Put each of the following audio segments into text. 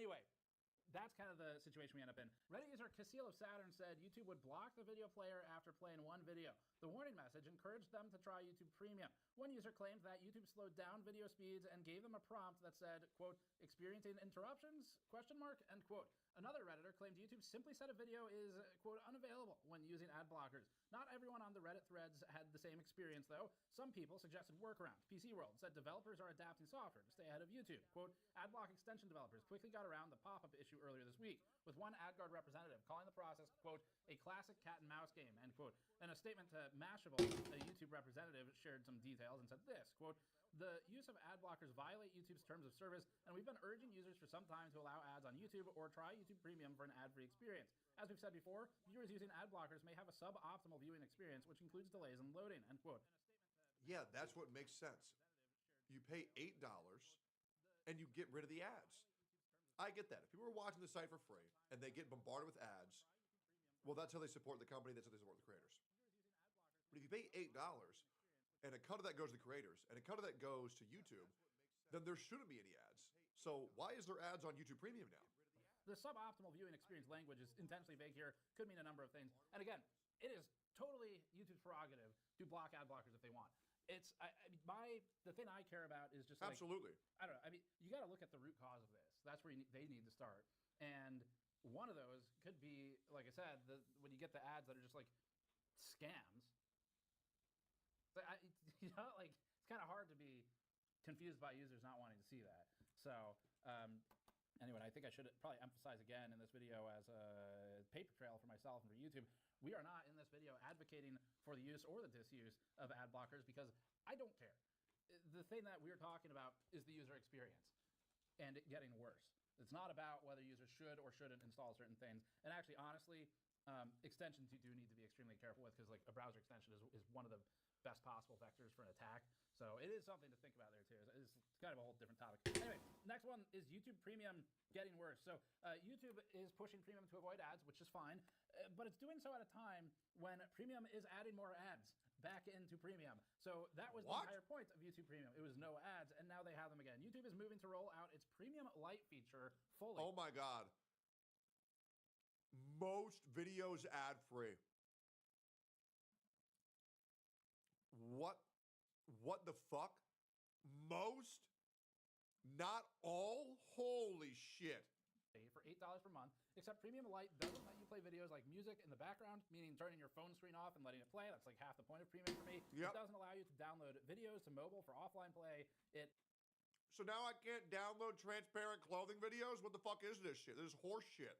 Anyway, that's kind of the situation we end up in. Reddit user Casil of Saturn said YouTube would block the video player after playing one video. The warning message encouraged them to try YouTube Premium. One user claimed that YouTube slowed down video speeds and gave them a prompt that said, quote, experiencing interruptions, question mark, end quote. Another Redditor claimed YouTube simply said a video is, quote, unavailable when using ad blockers. Not everyone on the Reddit threads had the same experience, though. Some people suggested workarounds. PC World said developers are adapting software to stay ahead of YouTube. Quote, ad block extension developers quickly got around the pop-up issue earlier this week, with one AdGuard representative calling the process, quote, a classic cat and mouse game, end quote. In a statement to Mashable, a YouTube representative shared some details and said this, quote, the use of ad blockers violate YouTube's terms of service, and we've been urging users for some time to allow ads on YouTube or try YouTube Premium for an ad-free experience. As we've said before, viewers using ad blockers may have a suboptimal viewing experience, which includes delays in loading, end quote. Yeah, that's what makes sense. You pay $8 and you get rid of the ads. I get that. If people are watching the site for free and they get bombarded with ads, well, that's how they support the company, that's how they support the creators. But if you pay $8 and a cut of that goes to the creators, and a cut of that goes to YouTube, then there shouldn't be any ads. So why is there ads on YouTube Premium now? The suboptimal viewing experience language is intentionally vague here, could mean a number of things. And again, it is totally YouTube's prerogative to block ad blockers if they want. It's the thing I care about is just like, absolutely. I don't know. I mean, you got to look at the root cause of this. That's where they need to start. And one of those could be, like I said, when you get the ads that are just like scams. It's kind of hard to be confused by users not wanting to see that. So anyway, I think I should probably emphasize again in this video as a paper trail for myself and for YouTube, we are not in this video advocating for the use or the disuse of ad blockers because I don't care. The thing that we're talking about is the user experience and it getting worse. It's not about whether users should or shouldn't install certain things. And actually, honestly, extensions you do need to be extremely careful with because like a browser extension is one of the best possible vectors for an attack. So it is something to think about there too. It's kind of a whole different topic. Anyway, next one is YouTube Premium getting worse. So YouTube is pushing Premium to avoid ads, which is fine, but it's doing so at a time when Premium is adding more ads back into Premium. So that was the entire point of YouTube Premium. It was no ads, and now they have them again. YouTube is moving to roll out its Premium Lite feature fully. Oh my God. Most videos ad-free. What the fuck? Most? Not all? Holy shit. For $8 per month, except Premium Lite doesn't let you play videos like music in the background, meaning turning your phone screen off and letting it play. That's like half the point of Premium for me. Yep. It doesn't allow you to download videos to mobile for offline play. So now I can't download transparent clothing videos? What the fuck is this shit? This is horse shit.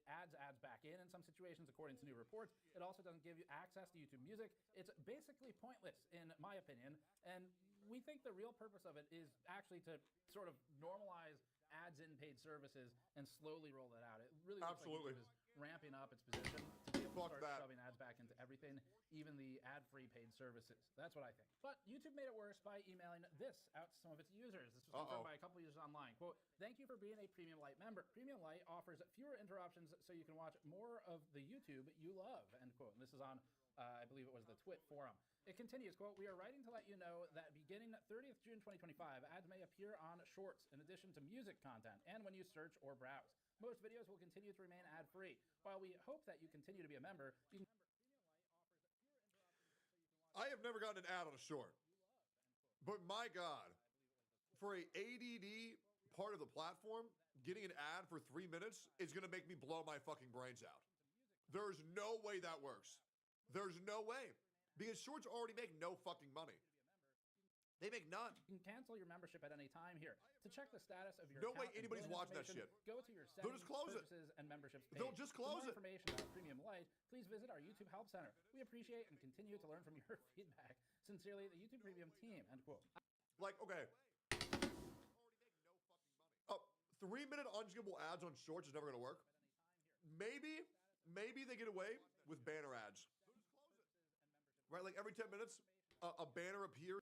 Adds back in some situations, according to new reports. It also doesn't give you access to YouTube Music. It's basically pointless, in my opinion. And we think the real purpose of it is actually to sort of normalize ads in paid services and slowly roll that out. It really looks like YouTube is ramping up its position to be able to start shoving ads back into everything, even the ad-free paid services. That's what I think. But YouTube made it worse by emailing this out to some of its users. This was confirmed by a couple users online. Quote, thank you for being a Premium Lite member. Premium Lite offers fewer interruptions so you can watch more of the YouTube you love, end quote. And this is on, I believe it was the Twit forum. It continues, quote, we are writing to let you know that beginning 30th June 2025, ads may appear on Shorts in addition to music content and when you search or browse. Most videos will continue to remain ad-free. While we hope that you continue to be a member, you can... I have never gotten an ad on a short. But my God, for a ADD part of the platform, getting an ad for 3 minutes is going to make me blow my fucking brains out. There's no way that works. There's no way. Because shorts already make no fucking money. They make none. You can cancel your membership at any time here. To check the status of your no way anybody's watching that shit. Go to your settings, purchases, and memberships page. They'll just close it. For more information about Premium Lite, please visit our YouTube Help Center. We appreciate and continue to learn from your feedback. Sincerely, the YouTube Premium team, end quote. Like, okay. 3-minute unskippable ads on shorts is never going to work. Maybe they get away with banner ads. Right, like every 10 minutes, a banner appears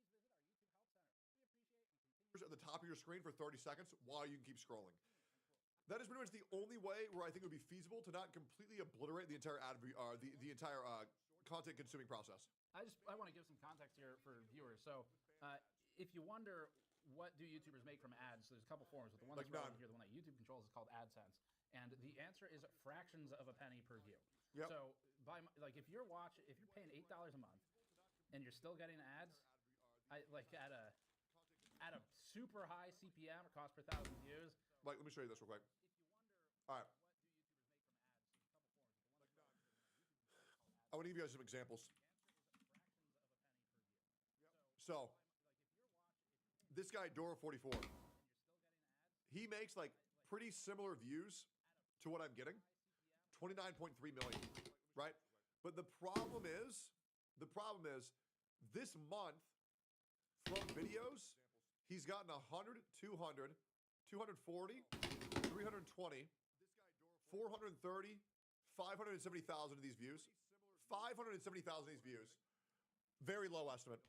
at the top of your screen for 30 seconds while you can keep scrolling. That is pretty much the only way where I think it would be feasible to not completely obliterate the entire the entire content consuming process. I want to give some context here for viewers. So if you wonder what do YouTubers make from ads, so there's a couple forms, but the one that's relevant here, the one that YouTube controls, is called AdSense. answer is fractions of a penny per view. Yep. So if you're paying $8 a month and you're still getting ads, at a super high CPM or cost per thousand views. Like, let me show you this real quick. All right. I want to give you guys some examples. So, this guy, Dora44, he makes like pretty similar views to what I'm getting. 29.3 million, right? But the problem is this month from videos, he's gotten 100, 200, 240, 320, 430, 570,000 of these views. 570,000 of these views, very low estimate,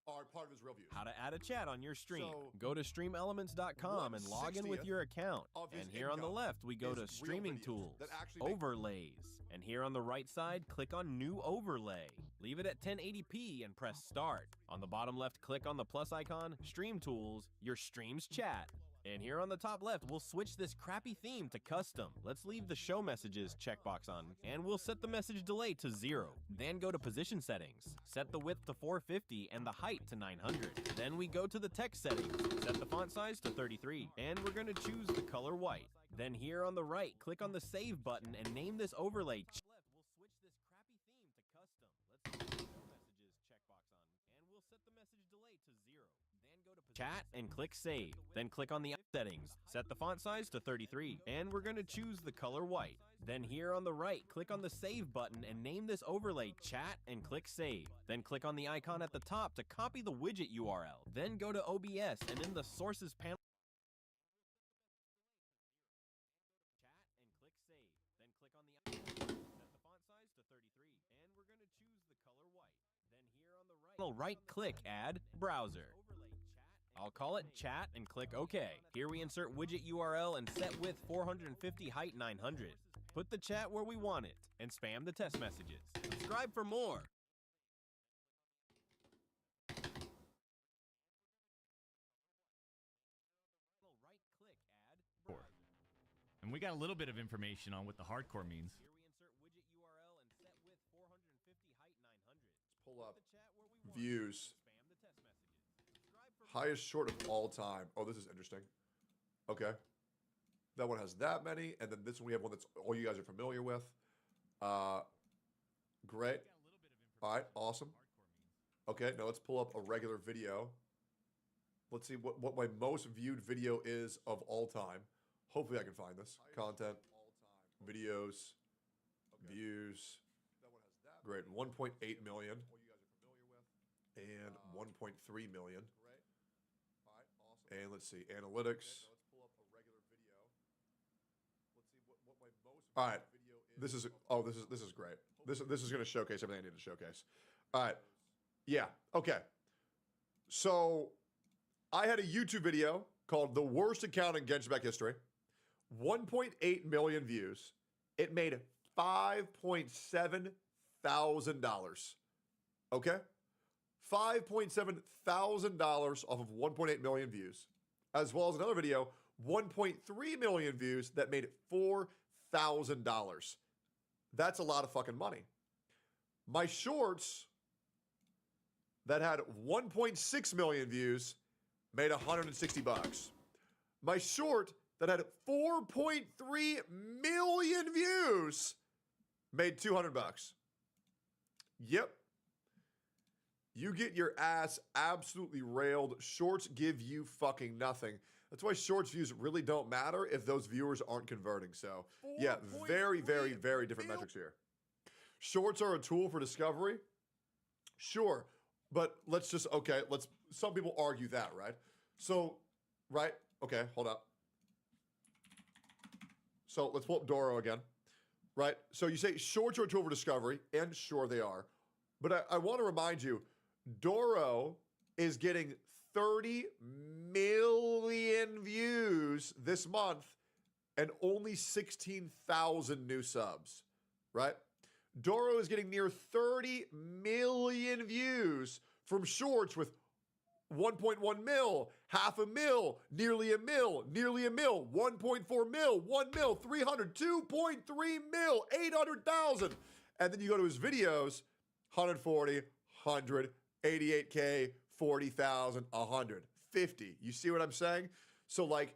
are part of his real views. How to add a chat on your stream. Go to streamelements.com and log in with your account. And here on the left, we go to streaming tools, overlays. And here on the right side, click on new overlay. Leave it at 1080p and press start. On the bottom left, click on the plus icon, stream tools, your stream's chat. And here on the top left, we'll switch this crappy theme to custom. Let's leave the show messages checkbox on, and we'll set the message delay to 0. Then go to position settings. Set the width to 450 and the height to 900. Then we go to the text settings. Set the font size to 33, and we're gonna choose the color white. Then here on the right, click on the save button and name this overlay. Left, we'll switch this crappy theme to custom. Let's leave the show messages checkbox on, and we'll set the message delay to 0. Go to chat and click save. Then click on the settings. Set the font size to 33. And we're going to choose the color white. Then here on the right, click on the save button and name this overlay chat and click save. Then click on the icon at the top to copy the widget URL. Then go to OBS and in the sources panel, chat and click save. Then click on the icon. Set the font size to 33. And we're going to choose the color white. Then here on the right click add browser. I'll call it chat and click OK. Here we insert widget URL and set width 450, height 900. Put the chat where we want it and spam the test messages. Subscribe for more. And we got a little bit of information on what the hardcore means. Here we insert widget URL and set width 450, height 900. Let's pull up Put the chat where we want views. it and spam the test messages. Subscribe for Highest short of all time. Oh, this is interesting. Okay. That one has that many. And then this one, we have one that's all you guys are familiar with. Great. All right. Awesome. Okay. Now let's pull up a regular video. Let's see what my most viewed video is of all time. Hopefully I can find this. Content, videos, views. Great. 1.8 million. And 1.3 million. And let's see, analytics. All right, this is great. This is going to showcase everything I need to showcase. All right, yeah, okay. So I had a YouTube video called "The Worst Account in Genshin Impact History." 1.8 million views. It made $5.7 thousand. Okay. $5.7 thousand off of 1.8 million views, as well as another video, 1.3 million views that made $4,000. That's a lot of fucking money. My shorts that had 1.6 million views made $160. My short that had 4.3 million views made $200. Yep. You get your ass absolutely railed. Shorts give you fucking nothing. That's why shorts views really don't matter if those viewers aren't converting. So, yeah, very, very, very different metrics here. Shorts are a tool for discovery. Sure. But some people argue that, right? So, right? Okay, hold up. So let's pull up Doro again, right? So you say shorts are a tool for discovery, and sure they are. But I want to remind you, Doro is getting 30 million views this month and only 16,000 new subs, right? Doro is getting near 30 million views from shorts with 1.1 mil, half a mil, nearly a mil, 1.4 mil, 1 mil, 300, 2.3 mil, 800,000. And then you go to his videos, 140, 100, 88K, 40,000, 100, 50. You see what I'm saying? So like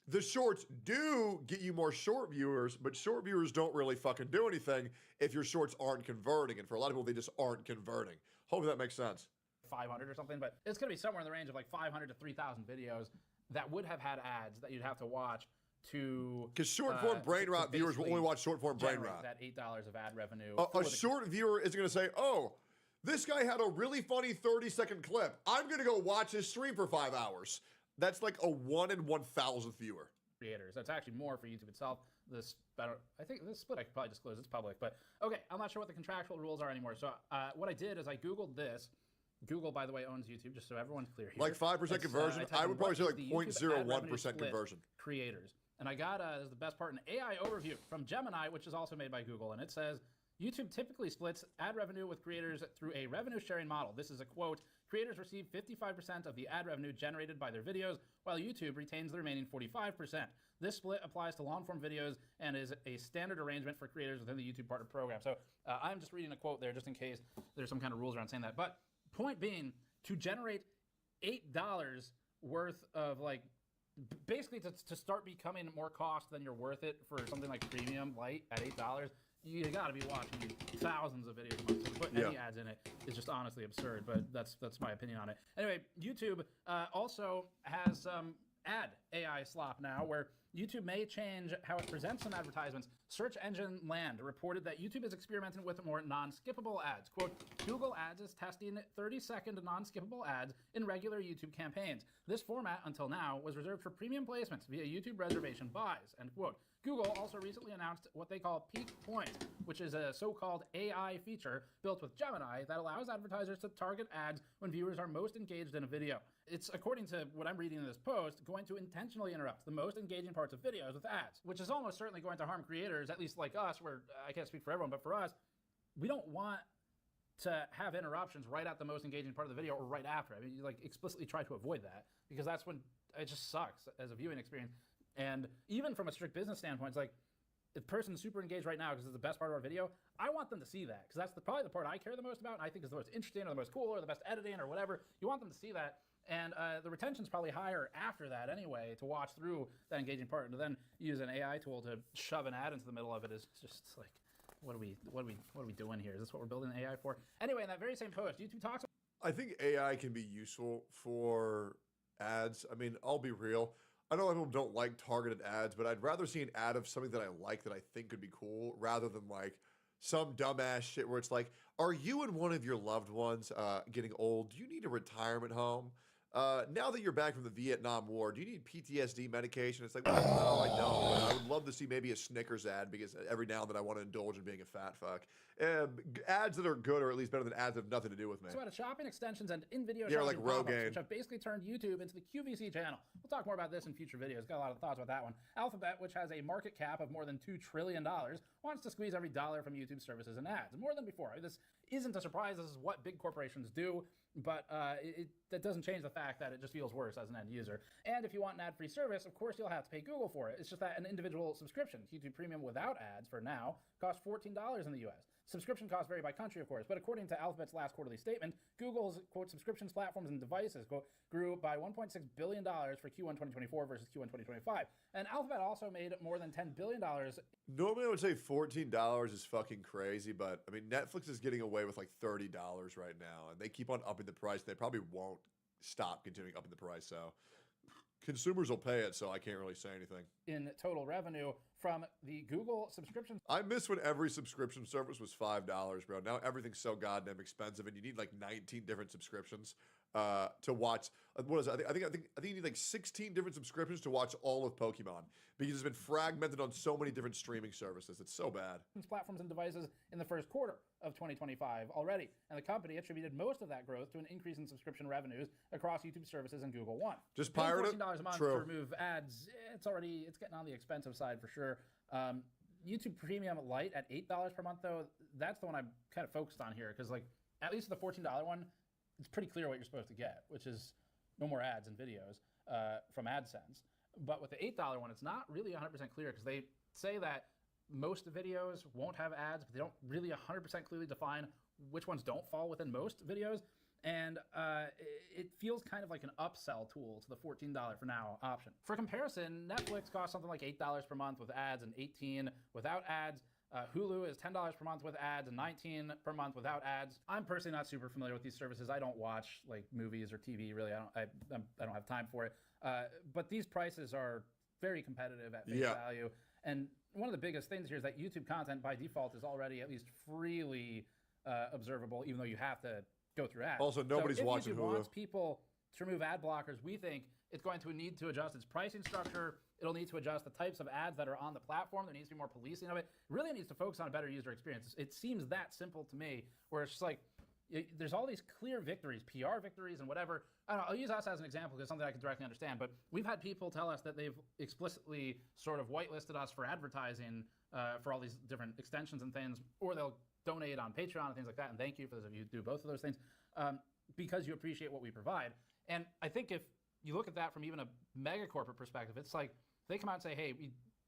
the shorts do get you more short viewers, but short viewers don't really fucking do anything if your shorts aren't converting. And for a lot of people, they just aren't converting. Hopefully that makes sense. 500 or something, but it's going to be somewhere in the range of like 500 to 3,000 videos that would have had ads that you'd have to watch to... Because short-form brain rot viewers will only watch short-form brain rot. That $8 of ad revenue. A short viewer is going to say, oh, this guy had a really funny 30-second clip. I'm going to go watch his stream for 5 hours. That's like a 1 in 1,000th viewer. Creators. That's actually more for YouTube itself. I think this split I could probably disclose. It's public, but okay. I'm not sure what the contractual rules are anymore. So what I did is I Googled this. Google, by the way, owns YouTube, just so everyone's clear here. Like 5% conversion? I would probably say like 0.01% conversion. Creators. And I got, this is the best part, an AI overview from Gemini, which is also made by Google. And it says, YouTube typically splits ad revenue with creators through a revenue sharing model. This is a quote. Creators receive 55% of the ad revenue generated by their videos, while YouTube retains the remaining 45%. This split applies to long-form videos and is a standard arrangement for creators within the YouTube Partner Program. So I'm just reading a quote there just in case there's some kind of rules around saying that. But point being, to generate $8 worth of like, basically to start becoming more cost than you're worth it for something like Premium Lite at $8, you got to be watching thousands of videos a month. So to put any ads in it is just honestly absurd, but that's my opinion on it. Anyway, YouTube also has some ad AI slop now where YouTube may change how it presents some advertisements. Search Engine Land reported that YouTube is experimenting with more non-skippable ads. Quote, Google Ads is testing 30-second non-skippable ads in regular YouTube campaigns. This format, until now, was reserved for premium placements via YouTube reservation buys, end quote. Google also recently announced what they call Peak Point, which is a so-called AI feature built with Gemini that allows advertisers to target ads when viewers are most engaged in a video. It's, according to what I'm reading in this post, going to intentionally interrupt the most engaging parts of videos with ads, which is almost certainly going to harm creators, at least like us, where I can't speak for everyone, but for us, we don't want to have interruptions right at the most engaging part of the video or right after. I mean, you like explicitly try to avoid that because that's when it just sucks as a viewing experience. And even from a strict business standpoint, it's like, if the person's super engaged right now because it's the best part of our video, I want them to see that because that's probably the part I care the most about and I think is the most interesting or the most cool or the best editing or whatever. You want them to see that. And the retention's probably higher after that anyway to watch through that engaging part. And to then use an AI tool to shove an ad into the middle of it is just like, what are we doing here? Is this what we're building AI for? Anyway, in that very same post, YouTube talks. I think AI can be useful for ads. I mean, I'll be real. I know a lot of people don't like targeted ads, but I'd rather see an ad of something that I like that I think could be cool rather than like some dumbass shit where it's like, are you and one of your loved ones getting old? Do you need a retirement home? Now that you're back from the Vietnam War, do you need PTSD medication? It's like, well, no, I don't. But I would love to see maybe a Snickers ad because every now and then I want to indulge in being a fat fuck. Ads that are good or at least better than ads that have nothing to do with me. So out of shopping extensions and in-video shopping like pop-ups, which have basically turned YouTube into the QVC channel. We'll talk more about this in future videos. Got a lot of thoughts about that one. Alphabet, which has a market cap of more than $2 trillion, wants to squeeze every dollar from YouTube services and ads. More than before. This isn't a surprise. This is what big corporations do. But that doesn't change the fact that it just feels worse as an end user. And if you want an ad-free service, of course you'll have to pay Google for it. It's just that an individual subscription, YouTube Premium without ads for now, costs $14 in the US. Subscription costs vary by country, of course, but according to Alphabet's last quarterly statement, Google's, quote, subscriptions, platforms, and devices, quote, grew by $1.6 billion for Q1 2024 versus Q1 2025. And Alphabet also made more than $10 billion. Normally I would say $14 is fucking crazy, but I mean, Netflix is getting away with like $30 right now, and they keep on upping the price. They probably won't stop continuing upping the price, so consumers will pay it, so I can't really say anything. In total revenue from the Google subscription. I miss when every subscription service was $5, bro. Now everything's so goddamn expensive, and you need like 19 different subscriptions to watch. What is it? I think you need like 16 different subscriptions to watch all of Pokemon because it's been fragmented on so many different streaming services. It's so bad. Platforms and devices in the first quarter of 2025 already, and the company attributed most of that growth to an increase in subscription revenues across YouTube services and Google One. Just pirate it. $14 a month to remove ads. It's getting on the expensive side for sure. YouTube Premium Lite at $8 per month though, that's the one I'm kind of focused on here because like at least the $14 one, it's pretty clear what you're supposed to get, which is no more ads in videos from AdSense. But with the $8 one, it's not really 100% clear because they say that most videos won't have ads, but they don't really 100% clearly define which ones don't fall within most videos. And it feels kind of like an upsell tool to the $14 for now option. For comparison, Netflix costs something like $8 per month with ads and $18 without ads. Hulu is $10 per month with ads and $19 per month without ads. I'm personally not super familiar with these services. I don't watch like movies or TV really. I don't have time for it. But these prices are very competitive at face value. And one of the biggest things here is that YouTube content by default is already at least freely observable, even though you have to go through ads. Also, nobody's watching Hulu. If YouTube wants people to remove ad blockers, we think it's going to need to adjust its pricing structure. It'll need to adjust the types of ads that are on the platform. There needs to be more policing of it. It really needs to focus on a better user experience. It seems that simple to me, where it's just like, there's all these clear victories, PR victories and whatever. I don't know, I'll use us as an example because it's something I can directly understand, but we've had people tell us that they've explicitly sort of whitelisted us for advertising for all these different extensions and things, or they'll donate on Patreon and things like that, and thank you for those of you who do both of those things, because you appreciate what we provide. And I think if you look at that from even a mega corporate perspective, it's like they come out and say, hey,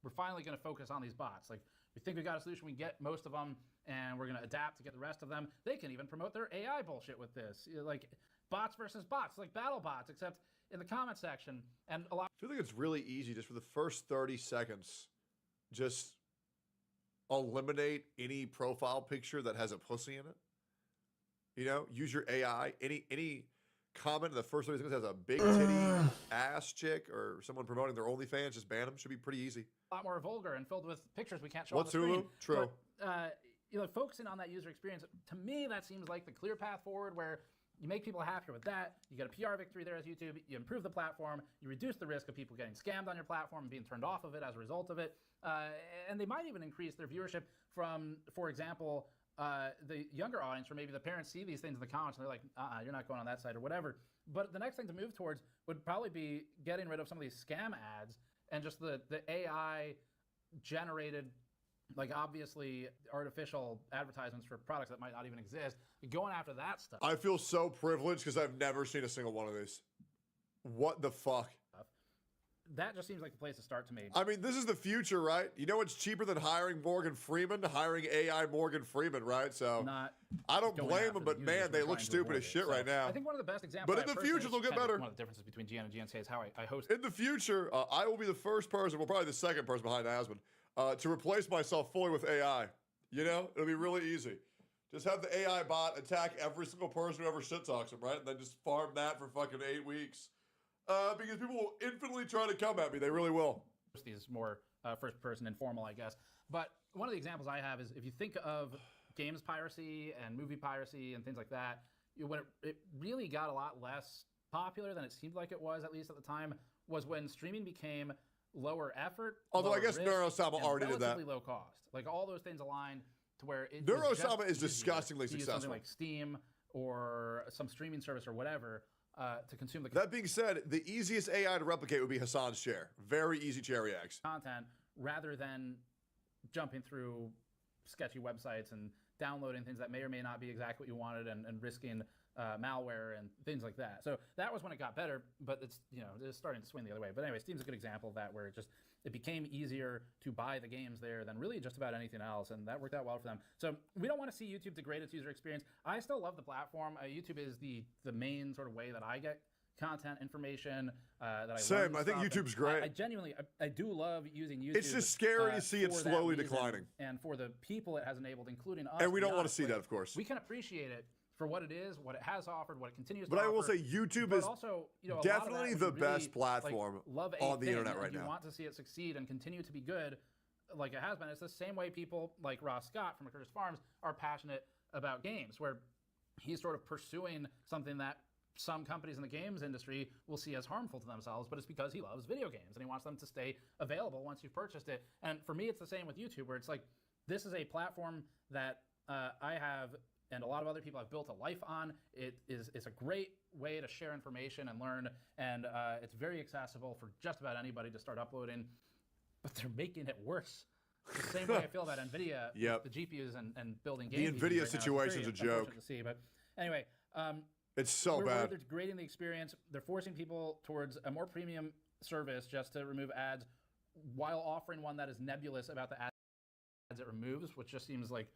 we're finally going to focus on these bots. Like, we think we got a solution, we get most of them, and we're going to adapt to get the rest of them. They can even promote their AI bullshit with this. Like, bots versus bots, like battle bots, except in the comment section. And a lot. I feel like it's really easy just for the first 30 seconds, just eliminate any profile picture that has a pussy in it. You know, use your AI. Any comment in the first 30 seconds has a big titty ass chick or someone promoting their OnlyFans, just ban them. Should be pretty easy. A lot more vulgar and filled with pictures we can't show on the screen. Hulu? True. But, focusing on that user experience, to me, that seems like the clear path forward, where you make people happier with that. You get a PR victory there as YouTube. You improve the platform. You reduce the risk of people getting scammed on your platform and being turned off of it as a result of it. And they might even increase their viewership from, for example, the younger audience, or maybe the parents see these things in the comments and they're like, you're not going on that site or whatever. But the next thing to move towards would probably be getting rid of some of these scam ads and just the AI generated, like obviously artificial advertisements for products that might not even exist, going after that stuff. I feel so privileged because I've never seen a single one of these. What the fuck? That just seems like the place to start to me. I mean, this is the future, right? You know what's cheaper than hiring Morgan Freeman? Hiring AI Morgan Freeman, right? So I don't blame them, but man, they look stupid as shit right now. I think one of the best examples. But in the future, they'll get better. One of the differences between GN and GNK is how I host. In the future, I will be the first person, well, probably the second person behind Asmund, to replace myself fully with AI. You know, it'll be really easy. Just have the AI bot attack every single person who ever shit talks him, right? And then just farm that for fucking 8 weeks. Because people will infinitely try to come at me. They really will. These more first-person informal, I guess. But one of the examples I have is if you think of games piracy and movie piracy and things like that, when it really got a lot less popular than it seemed like it was, at least at the time, was when streaming became lower effort. Although lower I guess risk, Neurosama already did that. Relatively low cost. Like all those things aligned to where it Neurosama is disgustingly successful. Something like Steam or some streaming service or whatever. To consume the That being said, the easiest AI to replicate would be Hassan's chair. Very easy chair reacts. Content rather than jumping through sketchy websites and downloading things that may or may not be exactly what you wanted and risking malware and things like that. So that was when it got better, but it's starting to swing the other way. But anyway, Steam's a good example of that, where it became easier to buy the games there than really just about anything else, and that worked out well for them. So we don't want to see YouTube degrade its user experience. I still love the platform. YouTube is the main sort of way that I get content information that I Same. I think YouTube's great. I genuinely do love using YouTube. It's just scary to see it slowly declining. And for the people it has enabled, including us. And we don't want to see that, of course. We can appreciate it for what it is, what it has offered, what it continues to offer. But I will say YouTube is also, definitely the best platform on the internet right now. You want to see it succeed and continue to be good like it has been. It's the same way people like Ross Scott from Curtis Farms are passionate about games, where he's sort of pursuing something that some companies in the games industry will see as harmful to themselves, but it's because he loves video games and he wants them to stay available once you've purchased it. And for me, it's the same with YouTube, where it's like, this is a platform that I have and a lot of other people have built a life on. It's a great way to share information and learn, and it's very accessible for just about anybody to start uploading, but they're making it worse. The same way I feel about NVIDIA, the GPUs and building games. The NVIDIA situation's a joke. To see. But anyway, It's so bad. They're degrading the experience. They're forcing people towards a more premium service just to remove ads, while offering one that is nebulous about the ads it removes, which just seems like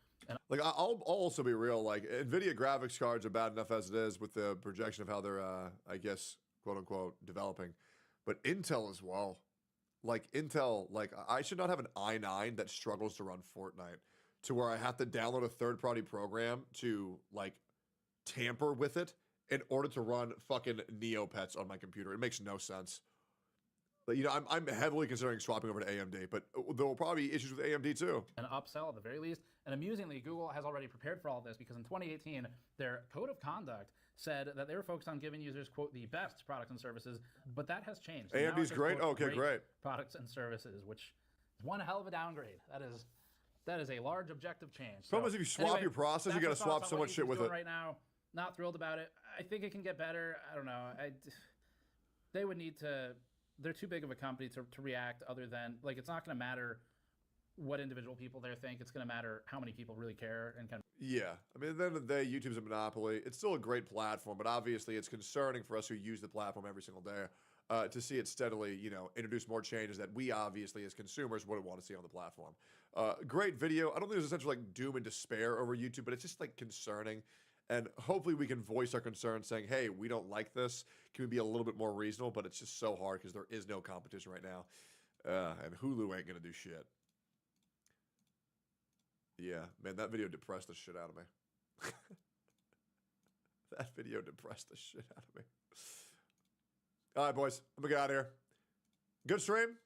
like I'll also be real. Like NVIDIA graphics cards are bad enough as it is with the projection of how they're, I guess, quote unquote, developing. But Intel as well. Like Intel, like I should not have an i9 that struggles to run Fortnite to where I have to download a third-party program to like tamper with it in order to run fucking Neopets on my computer. It makes no sense. But, you know, I'm heavily considering swapping over to AMD, but there will probably be issues with AMD too. An upsell at the very least. And amusingly, Google has already prepared for all this because in 2018, their code of conduct said that they were focused on giving users, quote, the best products and services, but that has changed. AMD's great? Okay, great. Products and services, which is one hell of a downgrade. That is a large objective change. Problem is, if you swap your process, you got to swap so much shit with it. Right now, not thrilled about it. I think it can get better. I don't know. They would need to. They're too big of a company to react. Other than like, it's not going to matter what individual people there think. It's going to matter how many people really care and kind of. Yeah, I mean, at the end of the day, YouTube's a monopoly. It's still a great platform, but obviously, it's concerning for us who use the platform every single day to see it steadily, you know, introduce more changes that we obviously, as consumers, wouldn't want to see on the platform. Great video. I don't think there's essentially like doom and despair over YouTube, but it's just like concerning. And hopefully we can voice our concerns saying, hey, we don't like this. Can we be a little bit more reasonable? But it's just so hard because there is no competition right now. And Hulu ain't going to do shit. Yeah, man, that video depressed the shit out of me. That video depressed the shit out of me. All right, boys, I'm going to get out of here. Good stream.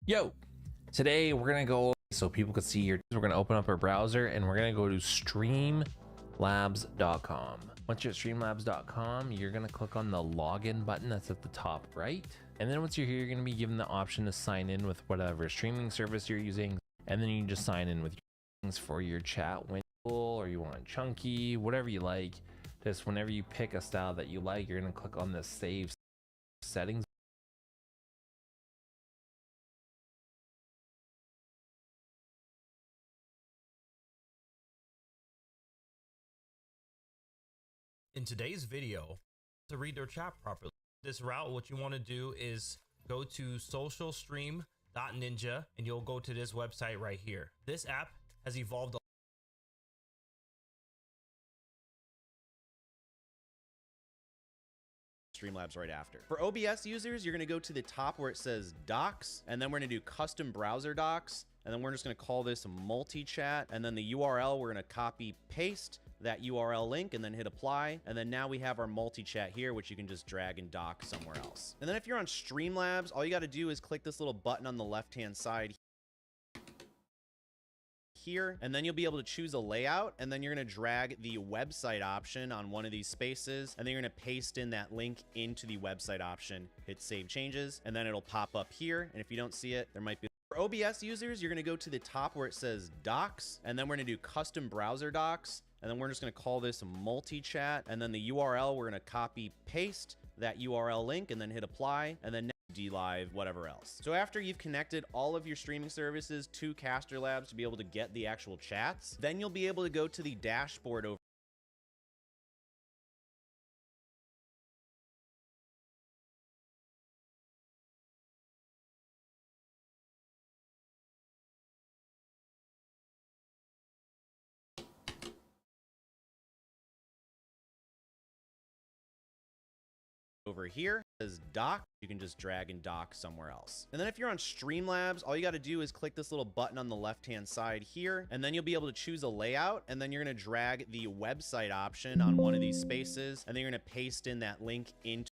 Yo, today we're gonna go so people can see your. We're gonna open up our browser and we're gonna go to streamlabs.com. Once you're at streamlabs.com, you're gonna click on the login button that's at the top right. And then once you're here, you're gonna be given the option to sign in with whatever streaming service you're using. And then you can just sign in with your things for your chat window, or you want chunky, whatever you like. Just whenever you pick a style that you like, you're gonna click on the save settings. In today's video, to read their chat properly, this route, what you want to do is go to socialstream.ninja and you'll go to this website right here. This app has evolved Streamlabs right after. For OBS users, you're going to go to the top where it says docs, and then we're going to do custom browser docs, and then we're just going to call this multi-chat, and then the URL, we're going to copy paste that URL link and then hit apply. And then now we have our multi-chat here, which you can just drag and dock somewhere else. And then if you're on Streamlabs, all you got to do is click this little button on the left-hand side here, and then you'll be able to choose a layout, and then you're going to drag the website option on one of these spaces, and then you're going to paste in that link into the website option, hit save changes, and then it'll pop up here. And if you don't see it, there might be. For OBS users, you're going to go to the top where it says docs, and then we're going to do custom browser docs, and then we're just going to call this multi-chat, and then the URL, we're going to copy paste that URL link and then hit apply, and then DLive, whatever else. So after you've connected all of your streaming services to Caster Labs to be able to get the actual chats, then you'll be able to go to the dashboard over here as dock. You can just drag and dock somewhere else. And then if you're on Streamlabs, all you got to do is click this little button on the left-hand side here, and then you'll be able to choose a layout, and then you're going to drag the website option on one of these spaces, and then you're going to paste in that link into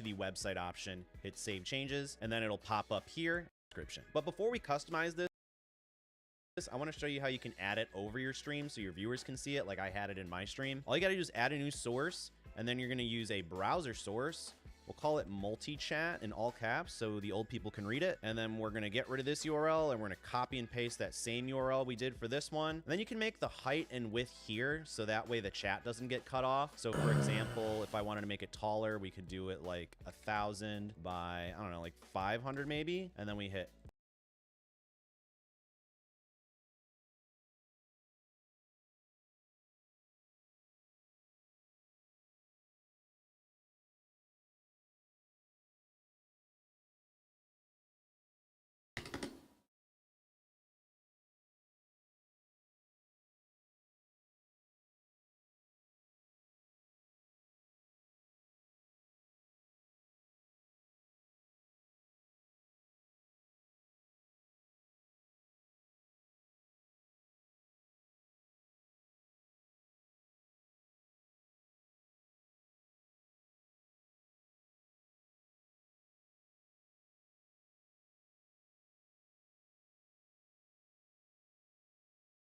the website option, hit save changes, and then it'll pop up here, description. But before we customize this, I want to show you how you can add it over your stream so your viewers can see it like I had it in my stream. All you got to do is add a new source, and then you're going to use a browser source, We'll call it multi-chat in all caps so the old people can read it. And then we're going to get rid of this URL and we're going to copy and paste that same URL we did for this one. And then you can make the height and width here so that way the chat doesn't get cut off. So for example, if I wanted to make it taller, we could do it like 1,000 by, I don't know, like 500 maybe. And then we hit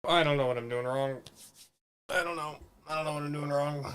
I don't know what I'm doing wrong. I don't know what I'm doing wrong.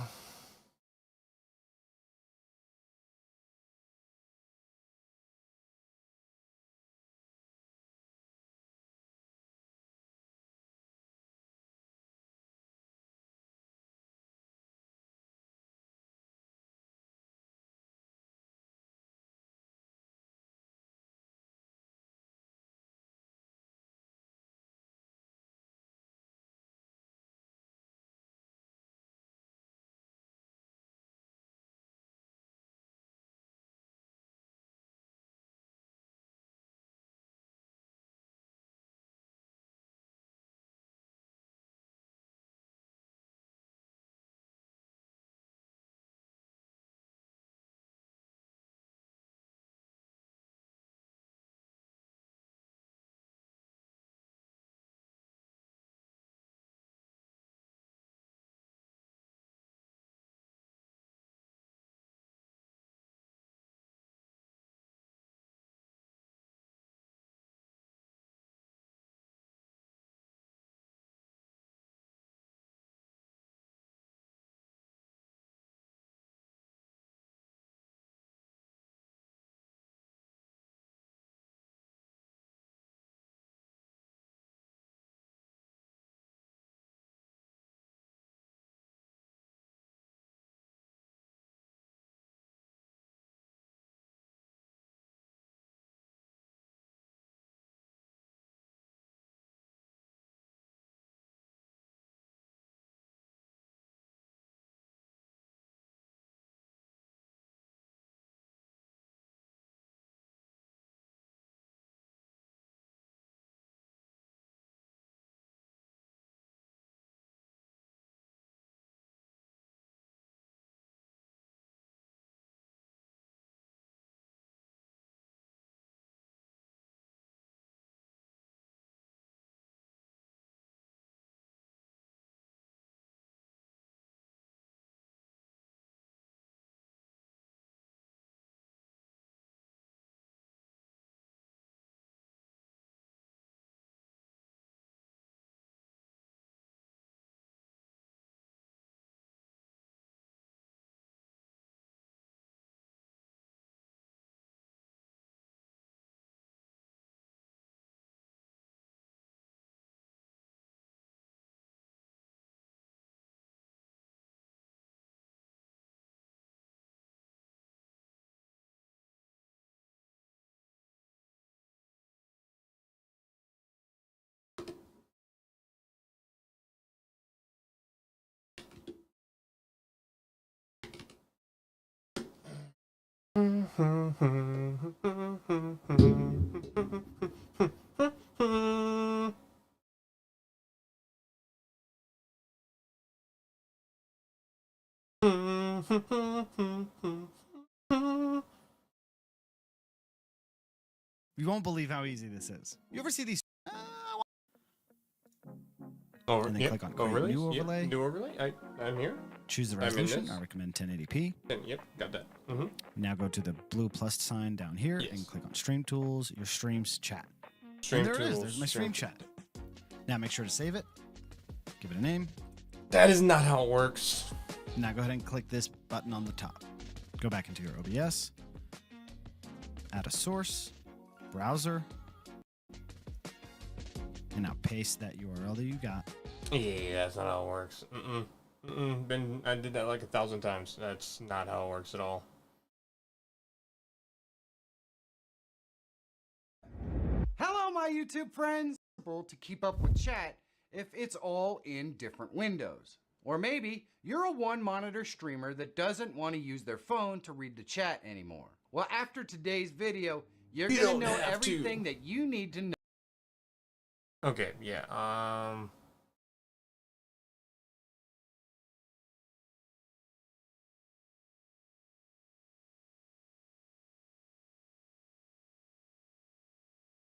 You won't believe how easy this is. You ever see these? Oh, and then yep. click on Oh, really? New Overlay. Yep. New Overlay. I'm here. Choose the I'm in resolution. this. I recommend 1080p. Yep, got that. Now go to the blue plus sign down here Yes. and click on Stream Tools, your Streams chat. Stream and there tools, it is. There's my stream chat. Now make sure to save it. Give it a name. That is not how it works. Now go ahead and click this button on the top. Go Go back into your OBS, add a source, browser, and now paste that URL that you got. Yeah, that's not how it works. I did that like 1,000 times. That's not how it works at all. Hello, my YouTube friends. To keep up with chat if it's all in different windows. Or maybe you're a one-monitor streamer that doesn't want to use their phone to read the chat anymore. Well, after today's video, you're going to know everything that you need to know. Okay, yeah,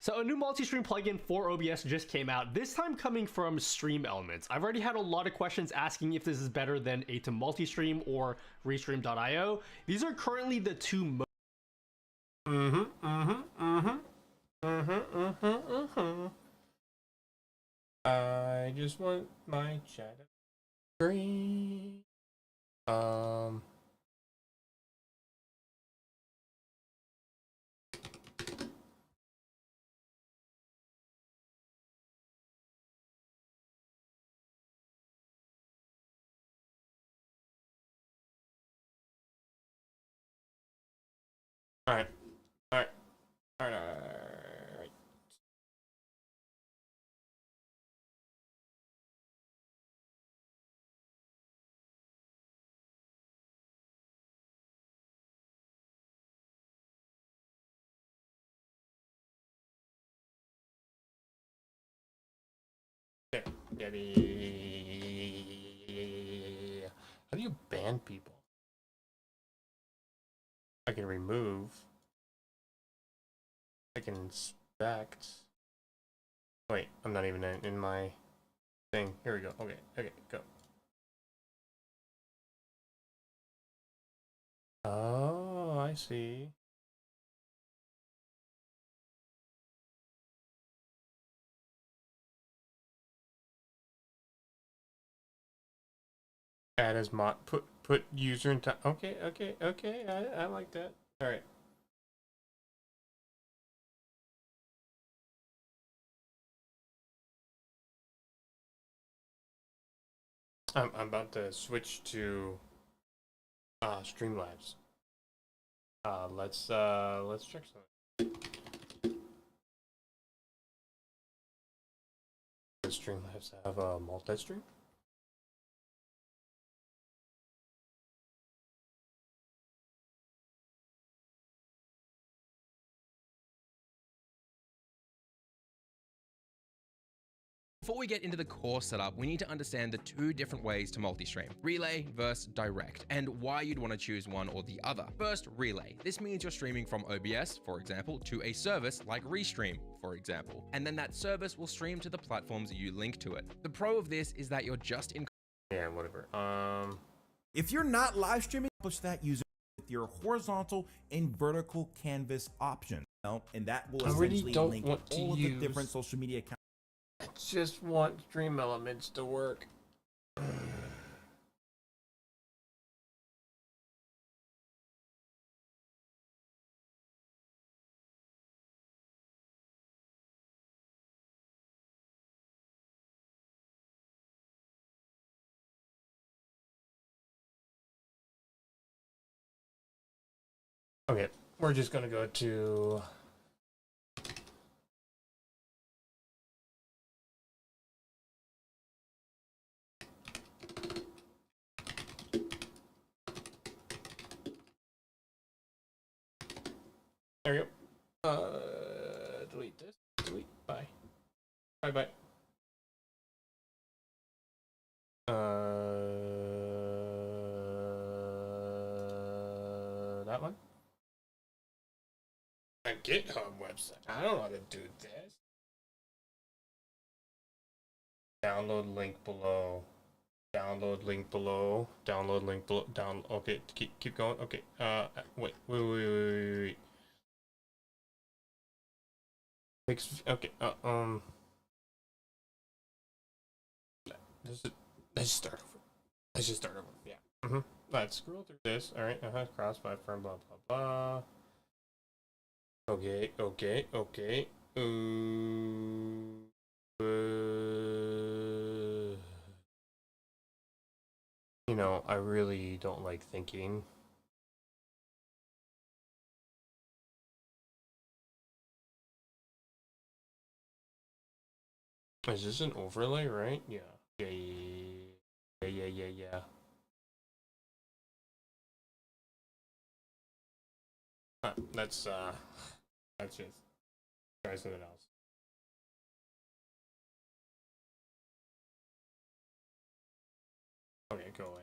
So a new multi-stream plugin for OBS just came out, this time coming from Stream Elements. I've already had a lot of questions asking if this is better than Atom Multistream or Restream.io. These are currently the two most I just want my chat green. Alright. Okay. How do you ban people? I can remove. I can inspect. Wait, I'm not even in my thing. Here we go. Okay, go. Oh, I see. Add as mod. Put user in time. Okay. I like that. All right. I'm about to switch to Streamlabs. Let's check something. Does Streamlabs have a multi-stream? Before we get into the core setup, we need to understand the two different ways to multi-stream, relay versus direct, and why you'd want to choose one or the other. First, relay. This means you're streaming from OBS, for example, to a service like Restream, for example, and then that service will stream to the platforms you link to it. The pro of this is that you're just in... Yeah, whatever. If you're not live streaming, push that user with your horizontal and vertical canvas option, and that will essentially link all of the different social media accounts. I just want Stream Elements to work. Okay, we're just gonna go to there you go. Delete this. Delete. Bye. Bye. That one. A GitHub website. I don't know how to do this. Download link below. Download link below. Download link below. Down. Okay. Keep going. Okay. Wait. Okay. Let's just start over. Yeah. let's scroll through this. All right, cross platform, blah blah blah. Okay. You know, I really don't like thinking. Is this an overlay, right? Yeah. Yeah. Huh, let's just try something else. Okay, go away.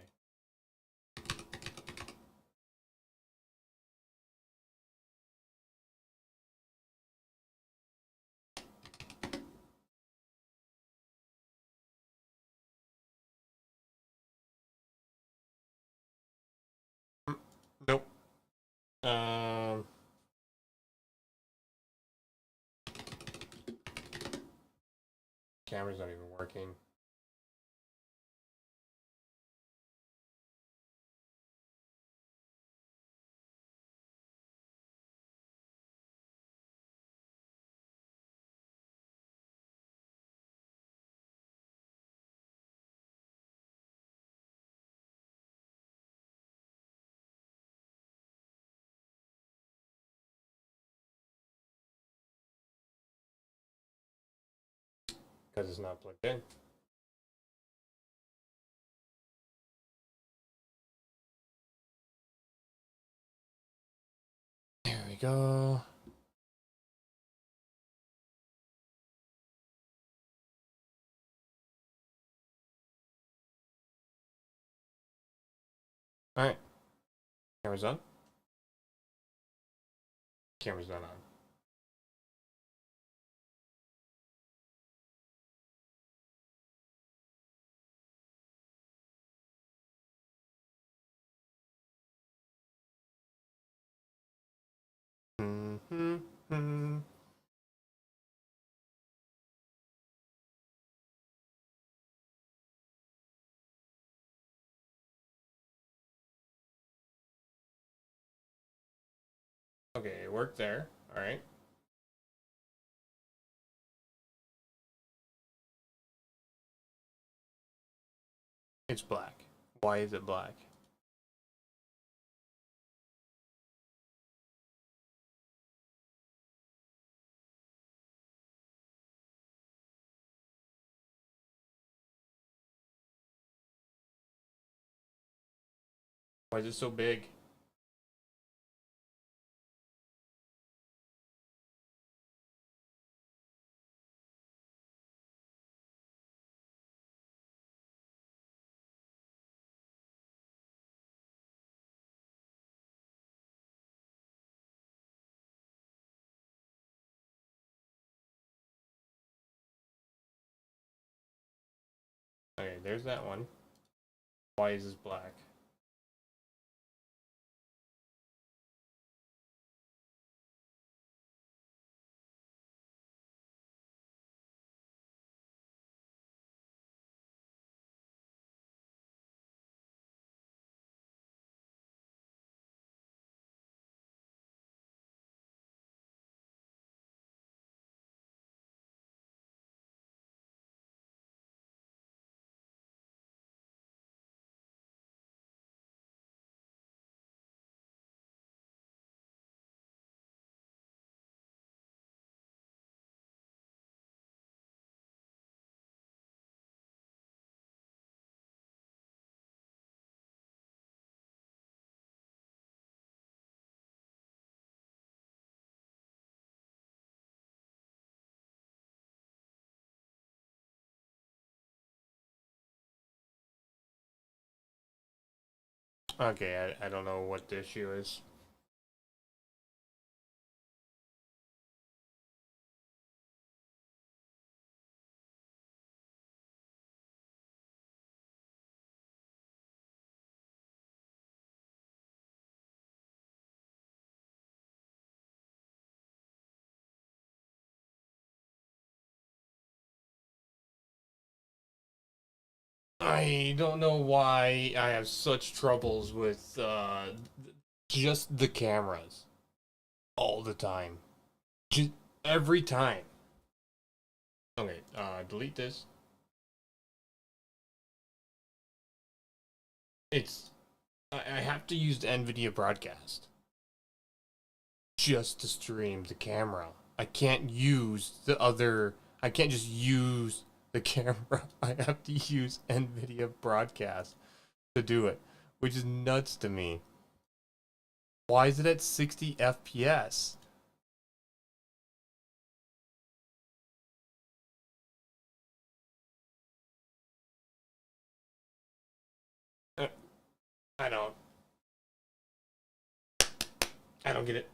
Nope. Camera's not even working. Because it's not plugged in. There we go. Alright. Camera's on. Camera's not on. Okay, it worked there. Alright. It's black. Why is it black? Why is it so big? Okay, there's that one. Why is this black? Okay, I don't know what the issue is. I don't know why I have such troubles with just the cameras all the time. Just every time. Okay, delete this. I have to use the NVIDIA broadcast just to stream the camera. I can't use I can't just use the camera. I have to use NVIDIA broadcast to do it, which is nuts to me. Why is it at 60 FPS? I don't get it.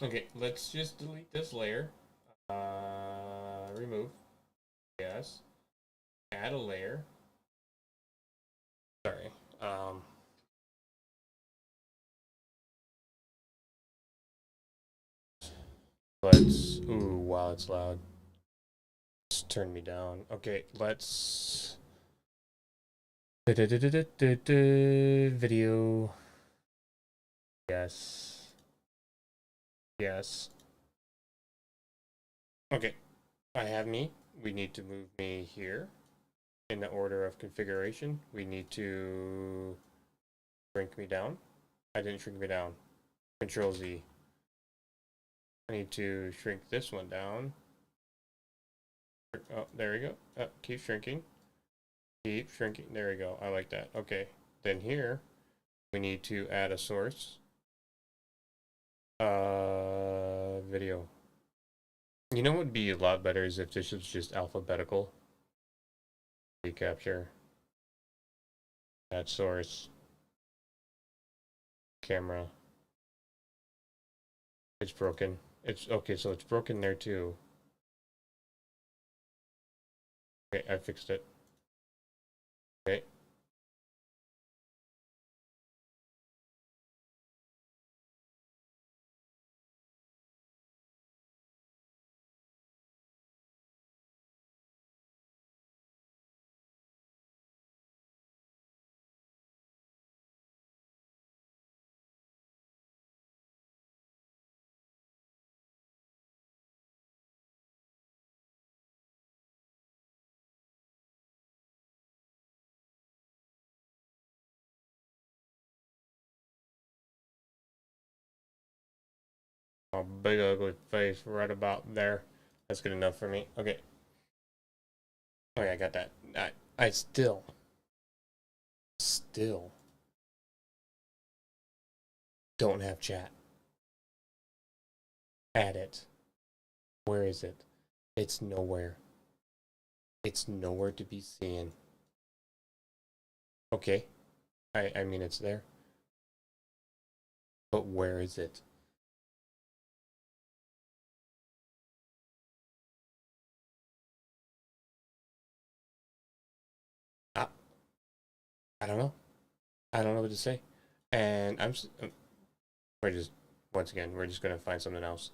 Okay, let's just delete this layer. Remove. Yes. Add a layer. Sorry. Let's. Ooh, wow, it's loud. Let's turn me down. Okay, let's. Video. Yes. Yes. Okay, I have me. We need to move me here in the order of configuration. We need to shrink me down. I didn't shrink me down. Control Z. I need to shrink this one down. Oh, there we go. Keep shrinking. Keep shrinking. There we go. I like that. Okay. Then here, we need to add a source. Video. You know what would be a lot better is if this was just alphabetical. Recapture. Add source. Camera. It's broken. It's okay, so it's broken there too. Okay, I fixed it. Okay. A big ugly face right about there. That's good enough for me. Okay. Okay, I got that. I still don't have chat. Add it. Where is it? It's nowhere. It's nowhere to be seen. Okay. I mean, it's there. But where is it? I don't know. I don't know what to say. And we're just, once again, we're just going to find something else.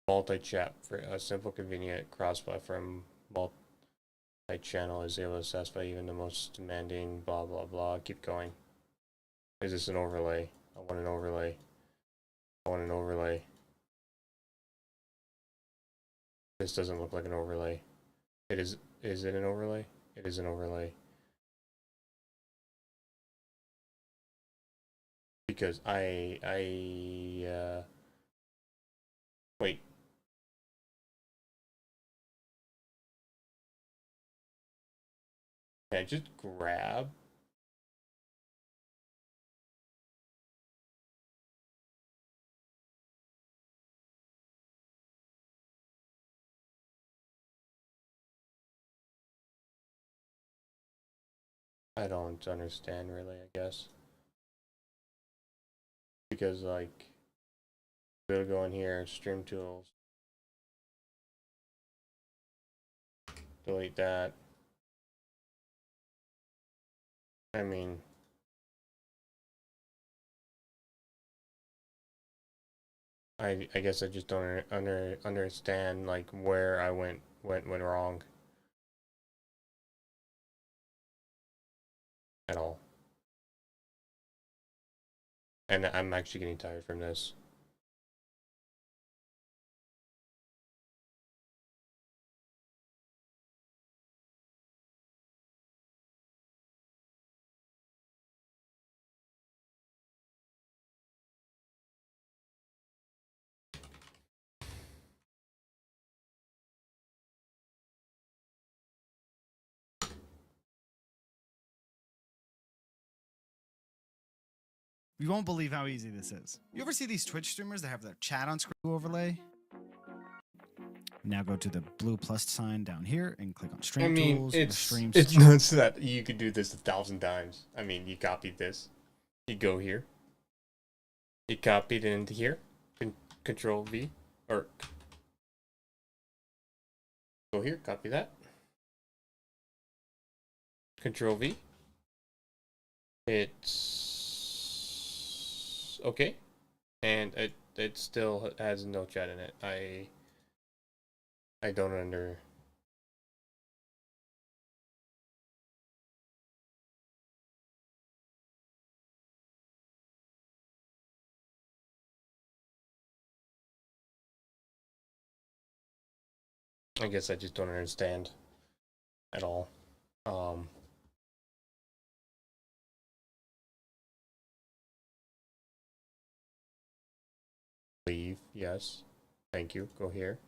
Multi-chat for a simple, convenient, cross-platform multi-channel is able to satisfy even the most demanding, blah, blah, blah. Keep going. Is this an overlay? I want an overlay. I want an overlay. This doesn't look like an overlay. It is it an overlay? It is an overlay. Because wait. Can I just grab? I don't understand really, I guess. Because like, we'll go in here, stream tools. Delete that. I mean, I guess I just don't understand like where I went wrong at all. And I'm actually getting tired from this. You won't believe how easy this is. You ever see these Twitch streamers that have their chat on screen overlay? Now go to the blue plus sign down here and click on Stream Tools. It's nuts that you could do this 1,000 times. I mean, you copied this. You go here. You copied it into here. Control V. Or go here, copy that. Control V. It's okay. And it still has no chat in it. I don't under. I guess I just don't understand at all. Leave, yes. Thank you. Go here.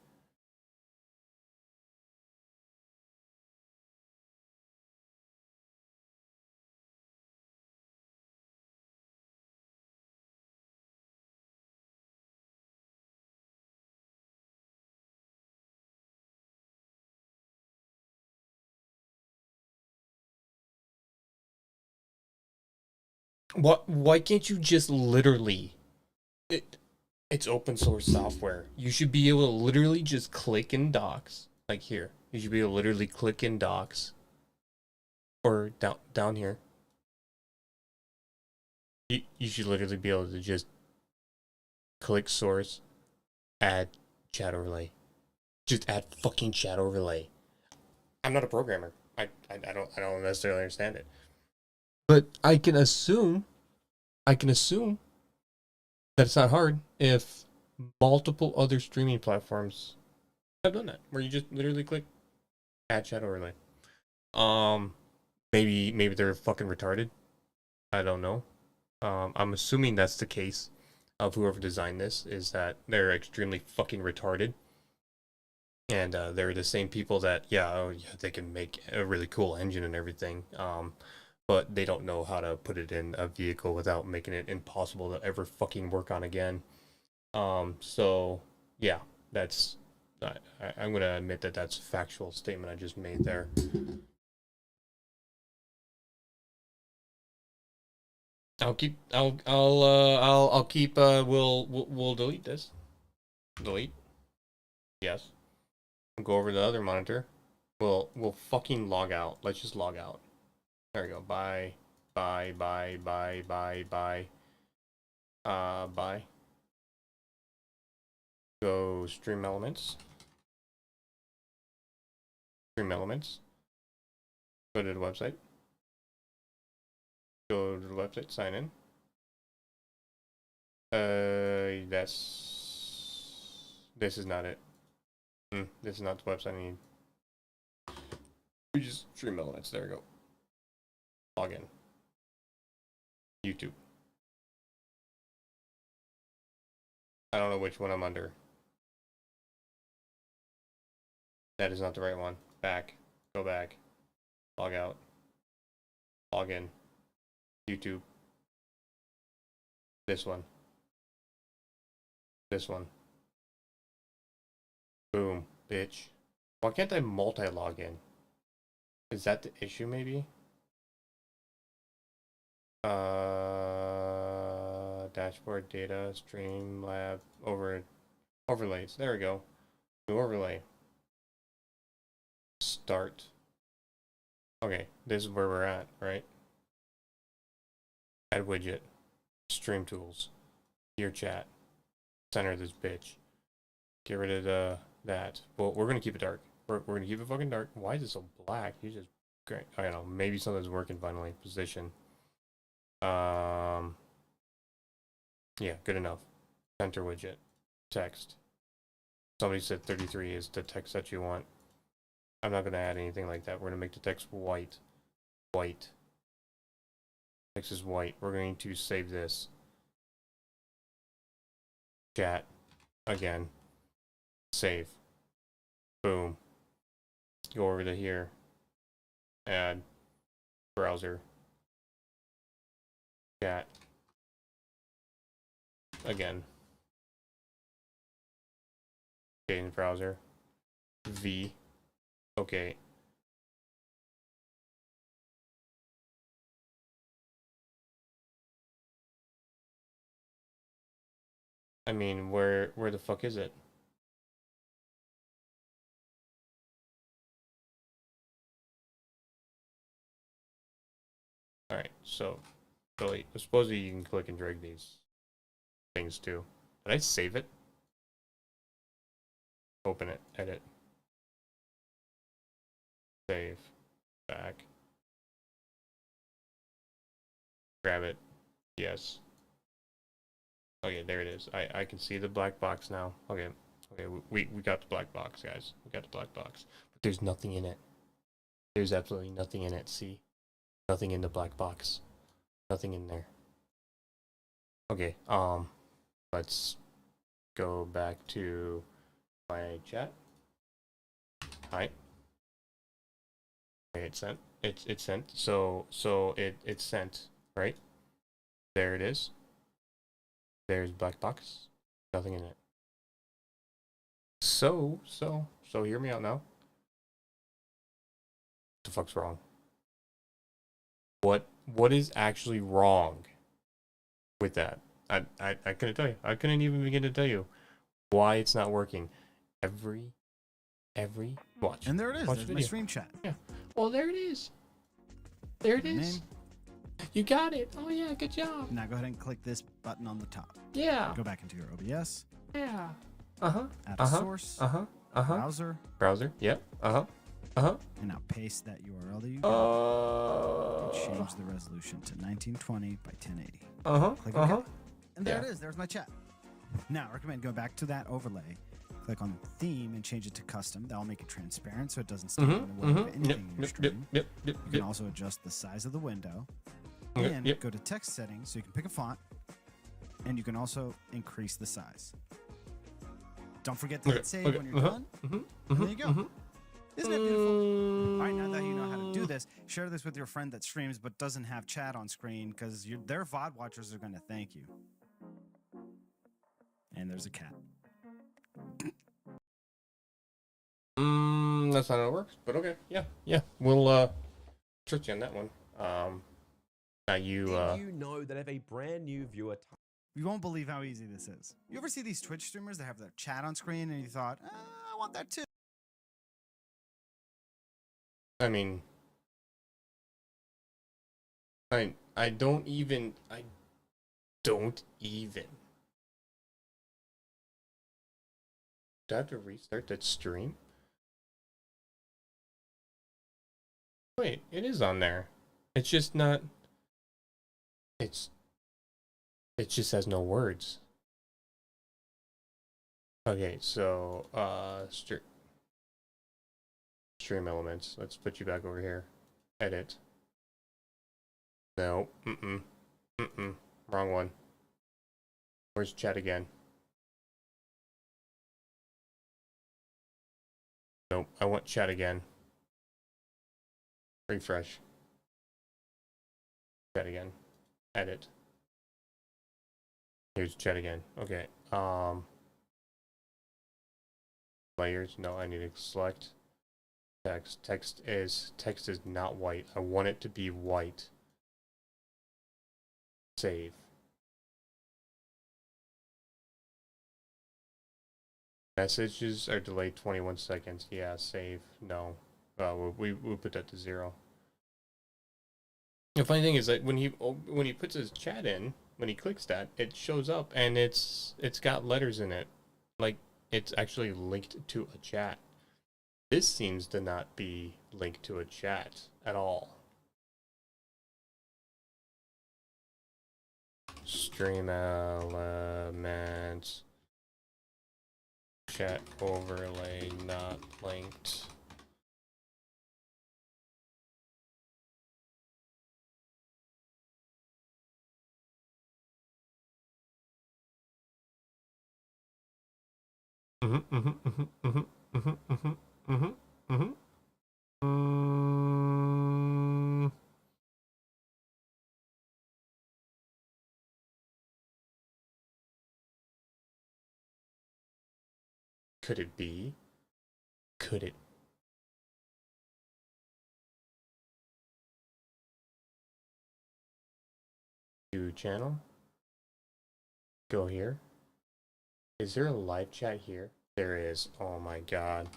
What? Why can't you just literally? It's open source software. You should be able to literally just click in docs, like here. You should be able to literally click in docs, or down here. You should literally be able to just click source, add chat overlay, just add fucking chat overlay. I'm not a programmer. I don't necessarily understand it. But I can assume that it's not hard if multiple other streaming platforms have done that, where you just literally click add chat overlay. Maybe they're fucking retarded. I don't know. I'm assuming that's the case of whoever designed this, is that they're extremely fucking retarded. And they're the same people that, they can make a really cool engine and everything. But they don't know how to put it in a vehicle without making it impossible to ever fucking work on again. So yeah, that's I'm gonna admit that that's a factual statement I just made there. We'll delete this. Delete. Yes. Go over to the other monitor. We'll fucking log out. Let's just log out. There we go. Bye. Bye. Go Stream Elements. Stream Elements. Go to the website. Go to the website, sign in. This is not it. This is not the website I need. We just Stream Elements, there we go. Login. YouTube. I don't know which one I'm under. That is not the right one. Back. Go back. Log out. Log in. YouTube. This one. This one. Boom, bitch. Why can't I multi-log in? Is that the issue, maybe? Dashboard, data, Streamlab, overlays. There we go. New overlay. Start. Okay, this is where we're at, right? Add widget. Stream tools. Your chat. Center this bitch. Get rid of that. Well, we're gonna keep it dark. We're gonna keep it fucking dark. Why is it so black? You just great. I don't know. Maybe something's working finally. Position. Yeah, good enough. Center widget. Text. Somebody said 33 is the text that you want. I'm not gonna add anything like that. We're gonna make the text white. White. Text is white. We're going to save this. Chat. Again. Save. Boom. Go over to here. Add. Browser. Chat. Again. Change browser. V. Okay. I mean, where the fuck is it? Alright, so supposedly you can click and drag these things too. Did I save it? Open it, edit. Save. Back. Grab it. Yes. Okay, there it is. I can see the black box now. Okay. Okay, we got the black box, guys. We got the black box. But there's nothing in it. There's absolutely nothing in it, see? Nothing in the black box. Nothing in there. Okay, let's go back to my chat. Hi. Okay, it's sent. It's sent. So it's sent, right? There it is. There's black box. Nothing in it. So hear me out now. What the fuck's wrong? What is actually wrong with that? I couldn't tell you. I couldn't even begin to tell you why it's not working. Every watch. And there it is. Watch There's my stream chat. Yeah. Well, there it is. There it is. Name. You got it. Oh yeah, good job. Now go ahead and click this button on the top. Yeah. Go back into your OBS. Yeah. Add a source. Browser. Browser. Yep. And now paste that URL that you got. And change the resolution to 1920 by 1080. Click OK. And there it is. There's my chat. Now I recommend going back to that overlay. Click on theme and change it to custom. That'll make it transparent so it doesn't stand in the way of anything in your stream. You can also adjust the size of the window. And go to text settings so you can pick a font. And you can also increase the size. Don't forget to hit save when you're done. And there you go. Isn't it beautiful? All right, now that you know how to do this, share this with your friend that streams but doesn't have chat on screen because their VOD watchers are going to thank you. And there's a cat. That's not how it works, but okay. Yeah. We'll trust you on that one. Now Did you know that if a brand new viewer you won't believe how easy this is. You ever see these Twitch streamers that have their chat on screen and you thought, I want that too? I mean, I don't even. Do I have to restart that stream? Wait, it is on there. It's just not. It just has no words. Okay, so stream elements. Let's put you back over here. Edit. No. Wrong one. Where's chat again? Nope. I want chat again. Refresh. Chat again. Edit. Here's chat again. Okay. Layers. No, I need to select text. Text is not white. I want it to be white. Save. Messages are delayed 21 seconds. Yeah, save. No. We'll put that to 0. The funny thing is that when he puts his chat in, when he clicks that, it shows up and it's got letters in it. Like it's actually linked to a chat. This seems to not be linked to a chat at all. Stream elements. Chat overlay not linked. Could it be? Could it? Do channel? Go here? Is there a live chat here? There is. Oh my god.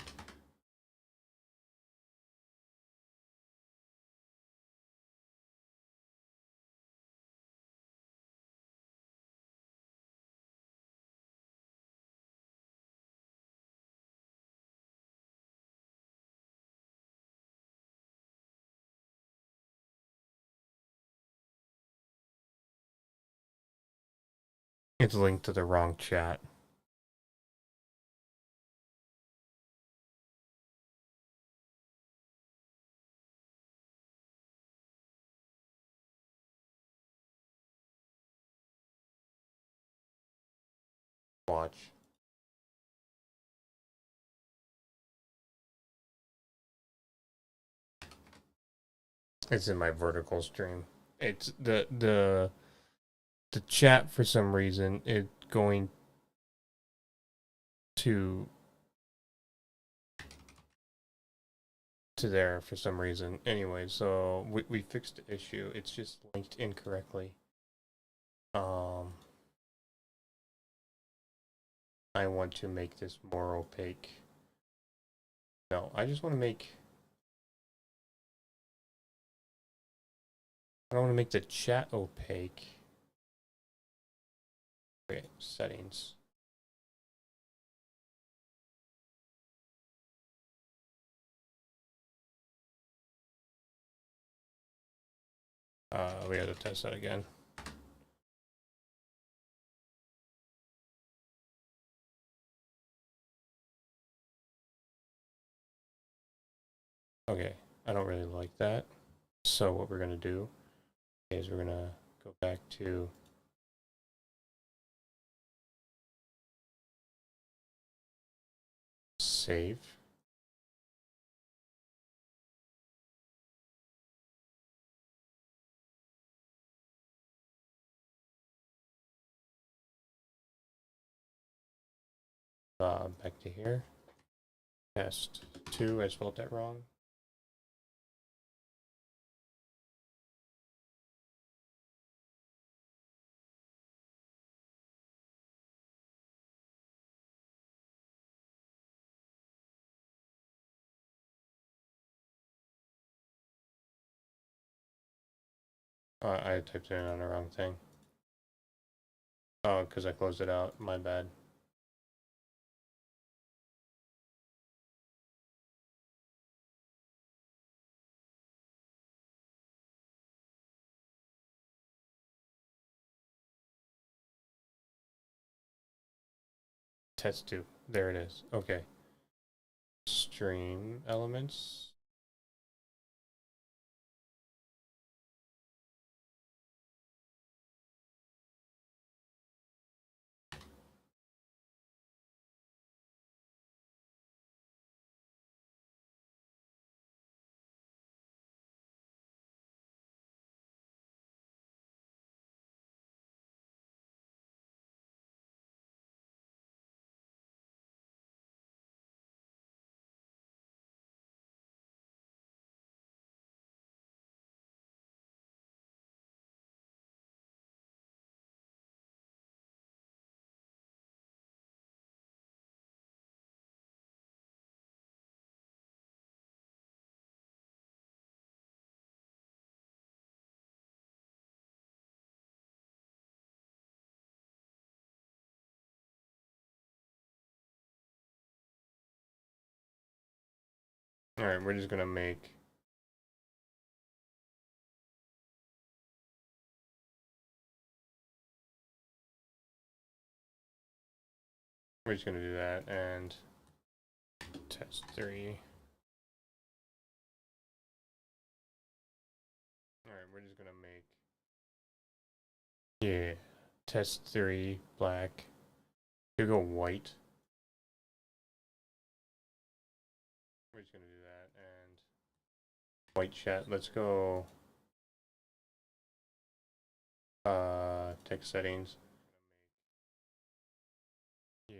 It's linked to the wrong chat. Watch. It's in my vertical stream. It's the chat for some reason it's going to there for some reason. Anyway, so we fixed the issue. It's just linked incorrectly. I want to make this more opaque. No, I just want to make... I don't want to make the chat opaque. Okay, settings. We have to test that again. Okay, I don't really like that. So what we're gonna do is we're gonna go back to save. Back to here. Test 2, I spelled that wrong. I typed it in on the wrong thing. Oh, because I closed it out. My bad. Test 2. There it is. Okay. Stream elements. All right, we're just gonna make. We're just gonna do that and test 3. All right, we're just gonna make. Yeah, test 3 black. You go white. We're just gonna do that and white chat. Let's go. Text settings. Yeah.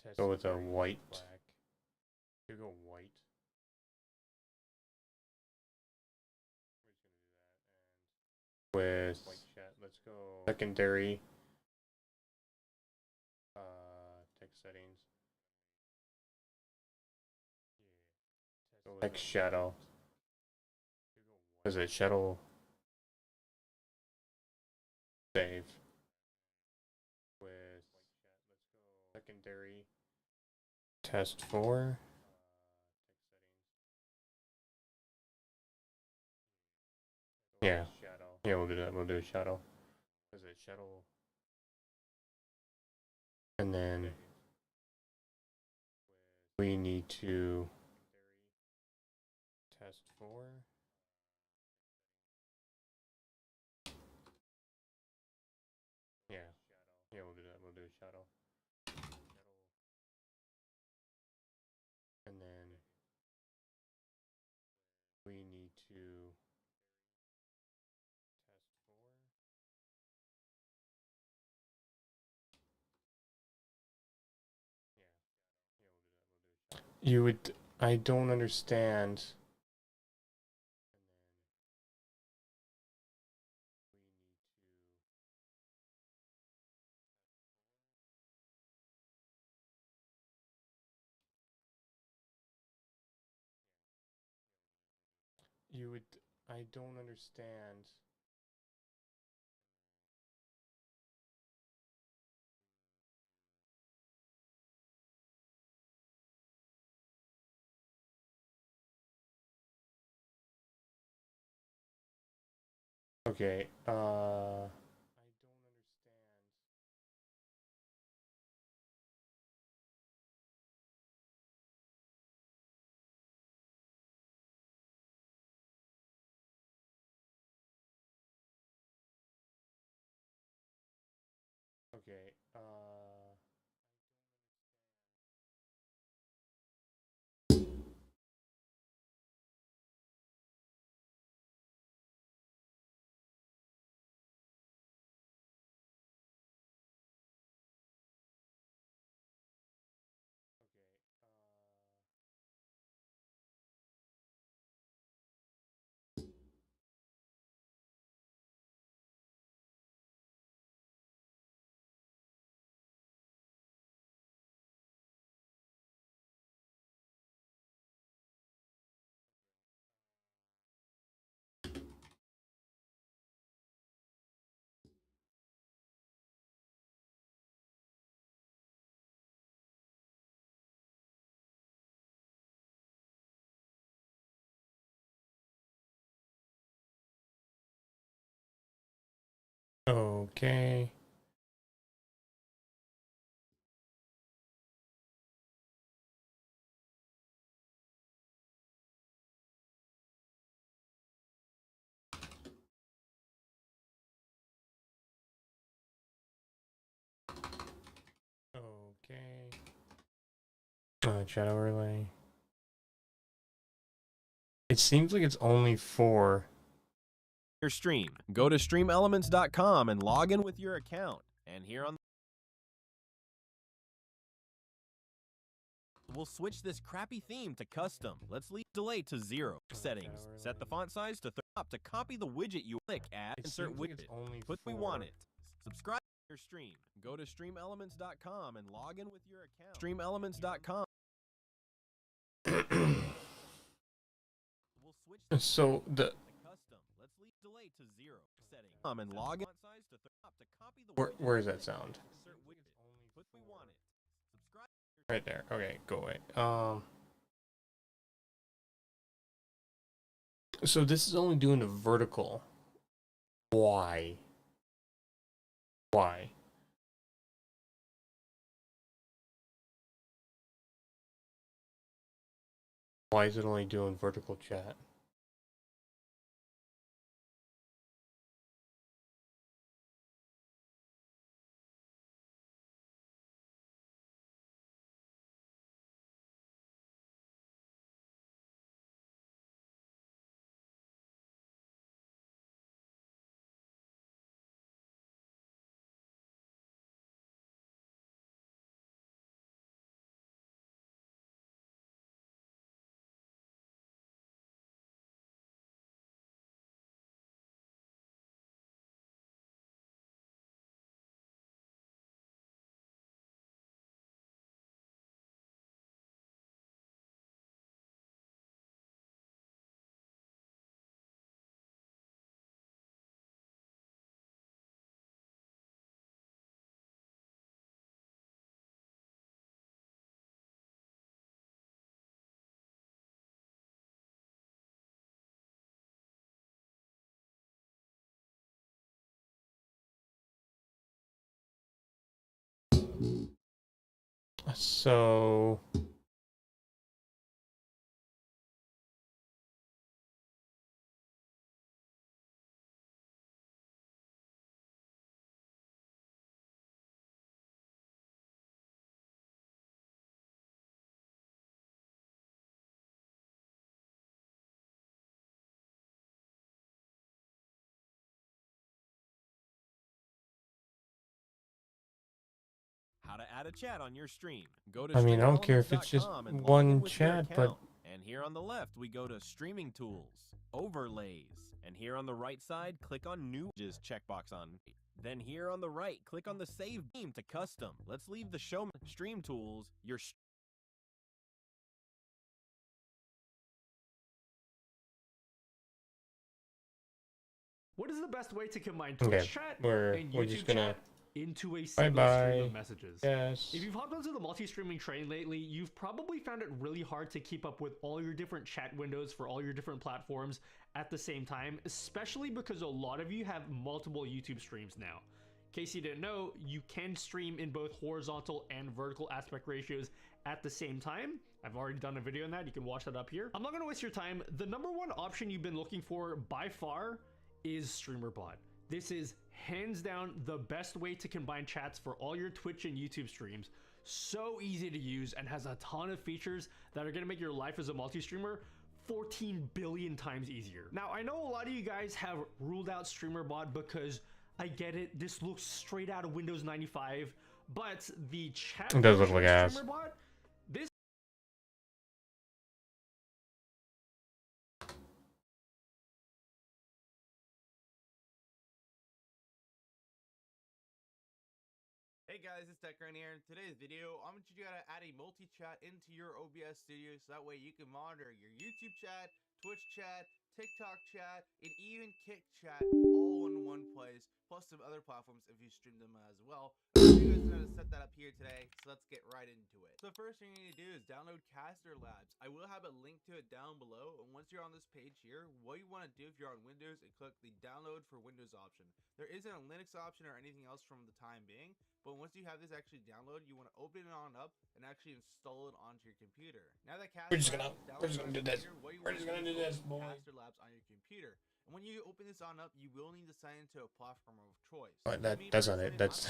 Test go with a white. Black. You go white. With white chat. Let's go. Secondary. Text settings. Text shadow. Is it shadow? Save. With secondary. Test 4. Yeah. Yeah, we'll do that. We'll do a shadow. Is it shadow? And then we need to test 4. Yeah. Yeah, we'll do that. We'll do a shadow. And then we need to test 4. You would. I don't understand. You would. I don't understand. Okay. Okay. Okay. Okay. Chat overlay. It seems like it's only 4. Your stream. Go to streamelements.com and log in with your account. And here on we'll switch this crappy theme to custom. Let's leave delay to 0. Settings. Set the font size to 30 to copy the widget you click at. Insert widget. Put we want it. Subscribe to your stream. Go to streamelements.com and log in with your account. Streamelements.com. We'll switch So the custom. Let's leave delay to 0. Settings. And log in size to 30 to copy the where is that sound? Insert widget. Put we want it. Subscribe. Right there. Okay, go away. So this is only doing the vertical. Why? Why? Why is it only doing vertical chat? So How to add a chat on your stream. Go to I mean, I don't care if it's just streamelements.com and log in one with your chat, but account. And here on the left, we go to Streaming Tools, Overlays. And here on the right side, click on New just checkbox on. Then here on the right, click on the Save Theme to Custom. Let's leave the show Stream Tools, your What is the best way to combine Twitch chat and we're YouTube just gonna chat into a single stream of messages? Yes. If you've hopped onto the multi-streaming train lately, you've probably found it really hard to keep up with all your different chat windows for all your different platforms at the same time, especially because a lot of you have multiple YouTube streams now. In case you didn't know, you can stream in both horizontal and vertical aspect ratios at the same time. I've already done a video on that. You can watch that up here. I'm not going to waste your time. The number one option you've been looking for by far is StreamerBot. This is hands down the best way to combine chats for all your Twitch and YouTube streams. So easy to use and has a ton of features that are going to make your life as a multi-streamer 14 billion times easier. Now, I know a lot of you guys have ruled out StreamerBot because I get it, this looks straight out of Windows 95, but the chat It does look like ass. StreamerBot, this Hey guys, it's TechRun here. In today's video, I'm going to teach you how to add a multi-chat into your OBS studio so that way you can monitor your YouTube chat, Twitch chat, TikTok chat, and even Kick chat all in one place, plus some other platforms if you stream them as well. I'm going to show you guys how to set that up here today, so let's get right into it. So the first thing you need to do is download Caster Labs. I will have a link to it down below, and once you're on this page here, what you want to do if you're on Windows and click the download for Windows option. There isn't a Linux option or anything else from the time being, but once you have this actually downloaded, you want to open it on up and actually install it onto your computer. Now that Caster Labs do this. We're just gonna do this, boy. Caster Labs on your computer. And when you open this on up, you will need to sign into a platform of choice. That's not it. That's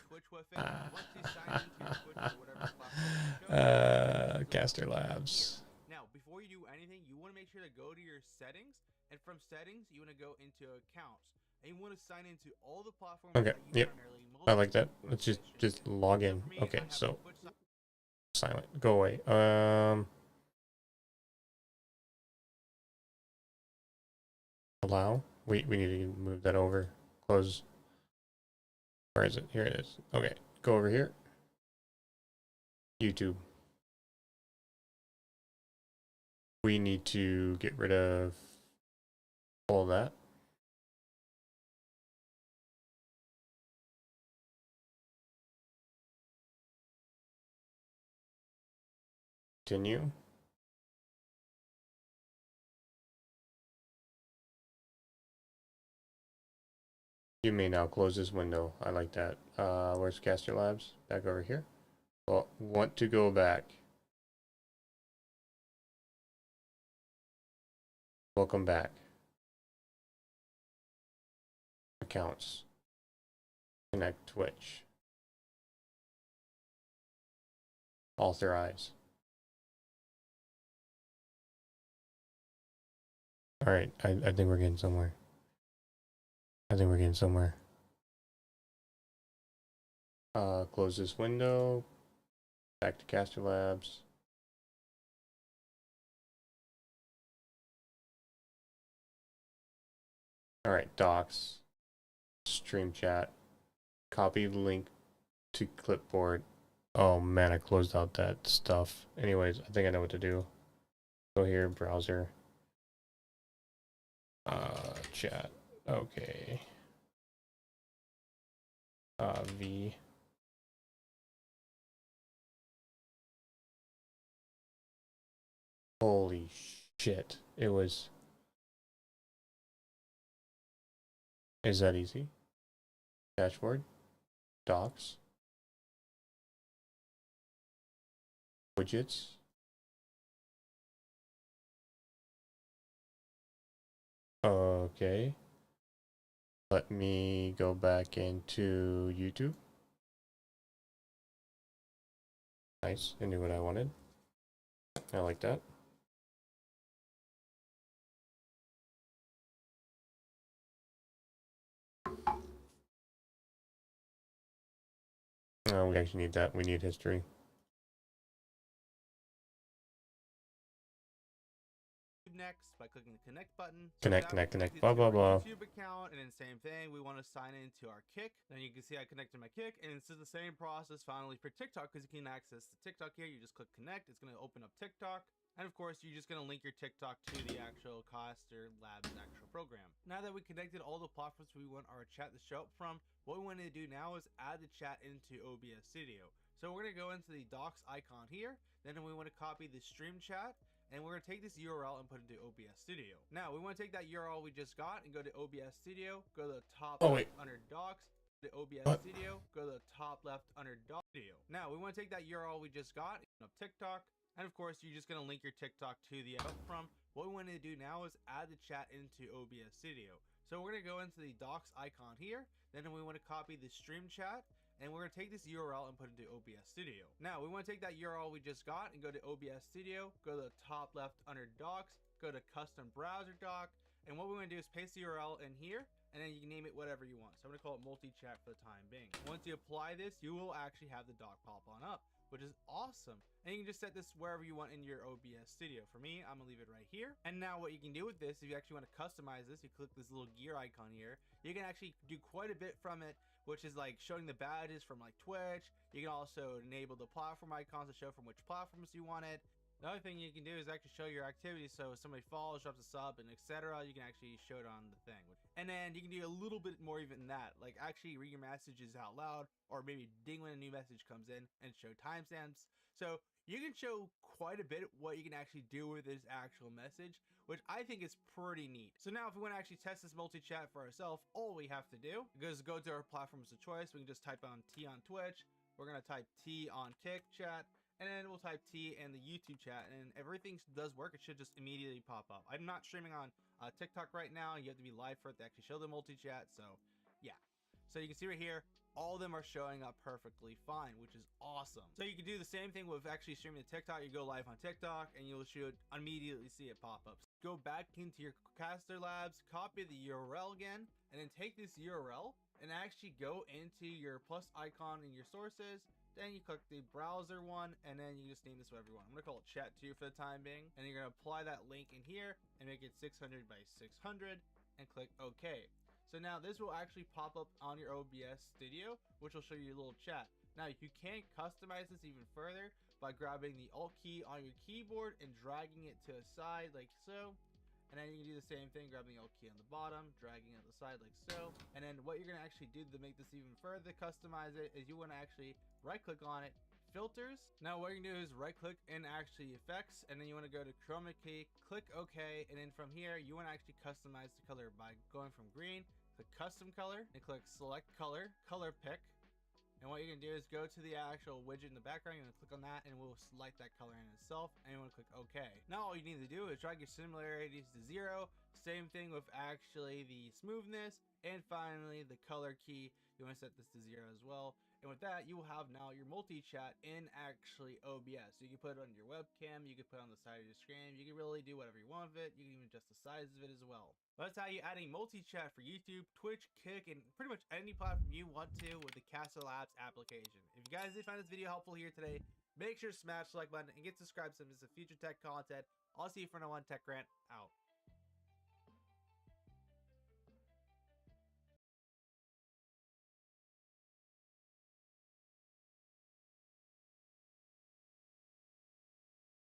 Twitch with it. Once you sign into Twitch or whatever platform Caster Labs. Now, before you do anything, you want to make sure to go to your settings, and from settings, you want to go into accounts. And you want to sign into all the platforms. Okay, yep. I like that. Let's just log in. Okay, so silent. Go away. Allow. We need to move that over. Close. Where is it? Here it is. Okay, go over here. YouTube. We need to get rid of all that. Continue. You may now close this window. I like that. Where's Caster Labs? Back over here. Well, want to go back. Welcome back. Accounts. Connect Twitch. Authorize. Alright, I think we're getting somewhere. Close this window. Back to Caster Labs. Alright, docs. Stream chat. Copy link to clipboard. Oh man, I closed out that stuff. Anyways, I think I know what to do. Go here, browser. Chat. Okay. V. Holy shit. It was... Is that easy? Dashboard. Docs. Widgets. Okay. Let me go back into YouTube. Nice. I knew what I wanted. I like that. Oh, we actually need that. We need history. Next by clicking the connect button. Connect, blah, blah, blah. YouTube account, and then same thing. We want to sign into our Kick. Then you can see I connected my Kick, and it's the same process finally for TikTok because you can access the TikTok here. You just click connect. It's going to open up TikTok. And of course, you're just going to link your TikTok to the actual Caster Labs actual program. Now that we connected all the platforms we want our chat to show up from, what we want to do now is add the chat into OBS Studio. So we're going to go into the docs icon here. Then we want to copy the stream chat. And we're going to take this URL and put it into OBS Studio. Now, we want to take that URL we just got and go to OBS Studio, go to the top left under Docs, to OBS Studio, go to the top left under Docs Studio. Now, we want to take that URL we just got, open up TikTok, and of course, you're just going to link your TikTok to the from. What we want to do now is add the chat into OBS Studio. So we're going to go into the Docs icon here, then we want to copy the stream chat, and we're going to take this URL and put it into OBS Studio. Now, we want to take that URL we just got and go to OBS Studio, go to the top left under Docs, go to Custom Browser Doc, and what we want to do is paste the URL in here, and then you can name it whatever you want. So I'm going to call it multi-chat for the time being. Once you apply this, you will actually have the doc pop on up, which is awesome. And you can just set this wherever you want in your OBS Studio. For me, I'm gonna leave it right here. And now what you can do with this, if you actually want to customize this, you click this little gear icon here. You can actually do quite a bit from it, which is like showing the badges from like Twitch. You can also enable the platform icons to show from which platforms you want it. The other thing you can do is actually show your activities. So if somebody follows, drops a sub, and etc., you can actually show it on the thing. And then you can do a little bit more even than that, like actually read your messages out loud, or maybe ding when a new message comes in and show timestamps. So you can show quite a bit what you can actually do with this actual message, which I think is pretty neat. So now if we want to actually test this multi-chat for ourselves, all we have to do is go to our platforms of choice. We can just type on T on Twitch. We're going to type T on Kick chat. And then we'll type T in the YouTube chat, and everything does work. It should just immediately pop up. I'm not streaming on TikTok right now. You have to be live for it to actually show the multi-chat. So yeah. So you can see right here, all of them are showing up perfectly fine, which is awesome. So you can do the same thing with actually streaming to TikTok. You go live on TikTok, and you should immediately see it pop up. Go back into your Caster Labs, copy the URL again, and then take this URL and actually go into your plus icon in your sources. Then you click the browser one, and then you just name this whatever you want. I'm going to call it chat 2 for the time being. And you're going to apply that link in here and make it 600 by 600 and click OK. So now this will actually pop up on your OBS Studio, which will show you a little chat. Now you can customize this even further by grabbing the Alt key on your keyboard and dragging it to a side like so. And then you can do the same thing, grabbing the Alt key on the bottom, dragging it on the side like so. And then what you're going to actually do to make this even further customize it is you want to actually right click on it, filters. Now what you can do is right click in actually effects, and then you want to go to chroma key, click OK, and then from here you want to actually customize the color by going from green click custom color, and click select color, color pick. And what you're gonna do is go to the actual widget in the background, you're gonna click on that and we'll select that color in itself, and you wanna click OK. Now all you need to do is drag your similarities to 0, same thing with actually the smoothness, and finally the color key, you wanna set this to 0 as well. And with that, you will have now your multi-chat in actually OBS. So you can put it on your webcam, you can put it on the side of your screen, you can really do whatever you want with it, you can even adjust the size of it as well. That's how you add a multi-chat for YouTube, Twitch, Kick, and pretty much any platform you want to with the Castle Labs application. If you guys did find this video helpful here today, make sure to smash the like button and get subscribed to some future tech content. I'll see you for another one. Tech Grant out.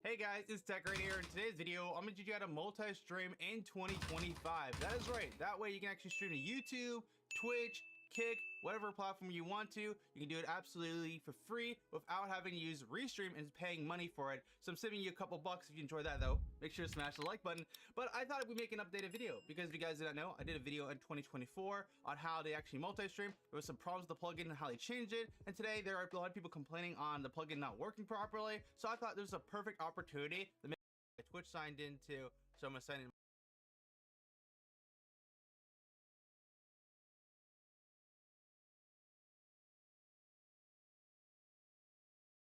Hey guys, it's Tech right here. In today's video, I'm gonna teach you how to multi-stream in 2025. That is right. That way you can actually stream to YouTube, Twitch, Kick, whatever platform you want to. You can do it absolutely for free without having to use Restream and paying money for it. So I'm saving you a couple bucks if you enjoy that though. Make sure to smash the like button. But I thought we'd make an updated video because if you guys did not know, I did a video in 2024 on how they actually multi-stream. There was some problems with the plugin and how they changed it. And today there are a lot of people complaining on the plugin not working properly. So I thought this was a perfect opportunity to make Twitch signed into. So I'm gonna sign in.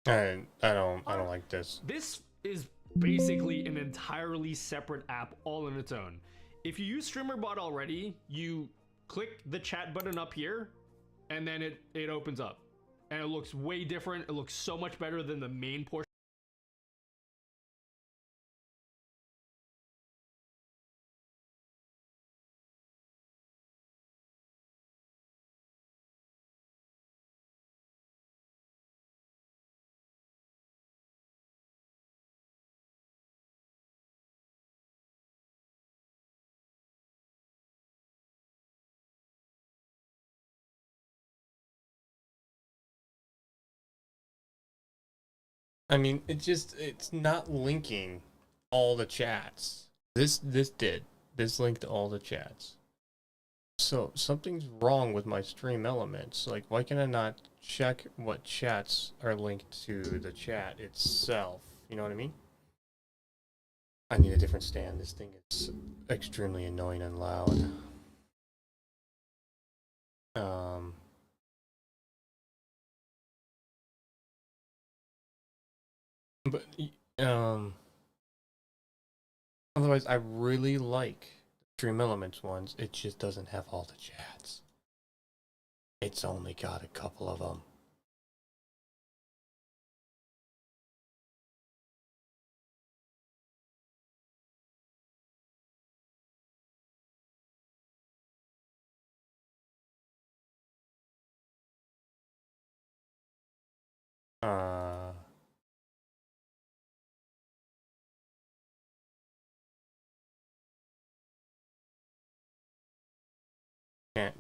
I don't like this. This is basically an entirely separate app all on its own. If you use StreamerBot already, you click the chat button up here and then it opens up. And it looks way different. It looks so much better than the main portion. I mean, it's not linking all the chats. This linked all the chats. So something's wrong with my stream elements. Like, why can I not check what chats are linked to the chat itself? You know what I mean? I need a different stand. This thing is extremely annoying and loud. But otherwise, I really like Stream Elements ones. It just doesn't have all the chats. It's only got a couple of them.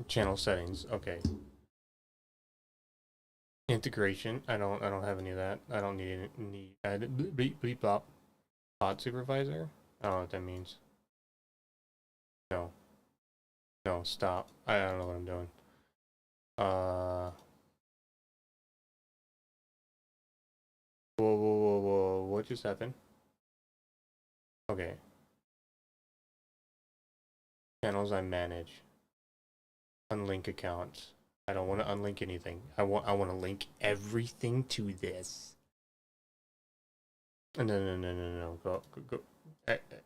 Channel settings, okay. Integration, I don't have any of that. I don't need bleep bop. Pod supervisor? I don't know what that means. No. No, stop. I don't know what I'm doing. Whoa, what just happened? Okay. Channels I manage. Unlink accounts. I don't want to unlink anything. I want to link everything to this. No. Go.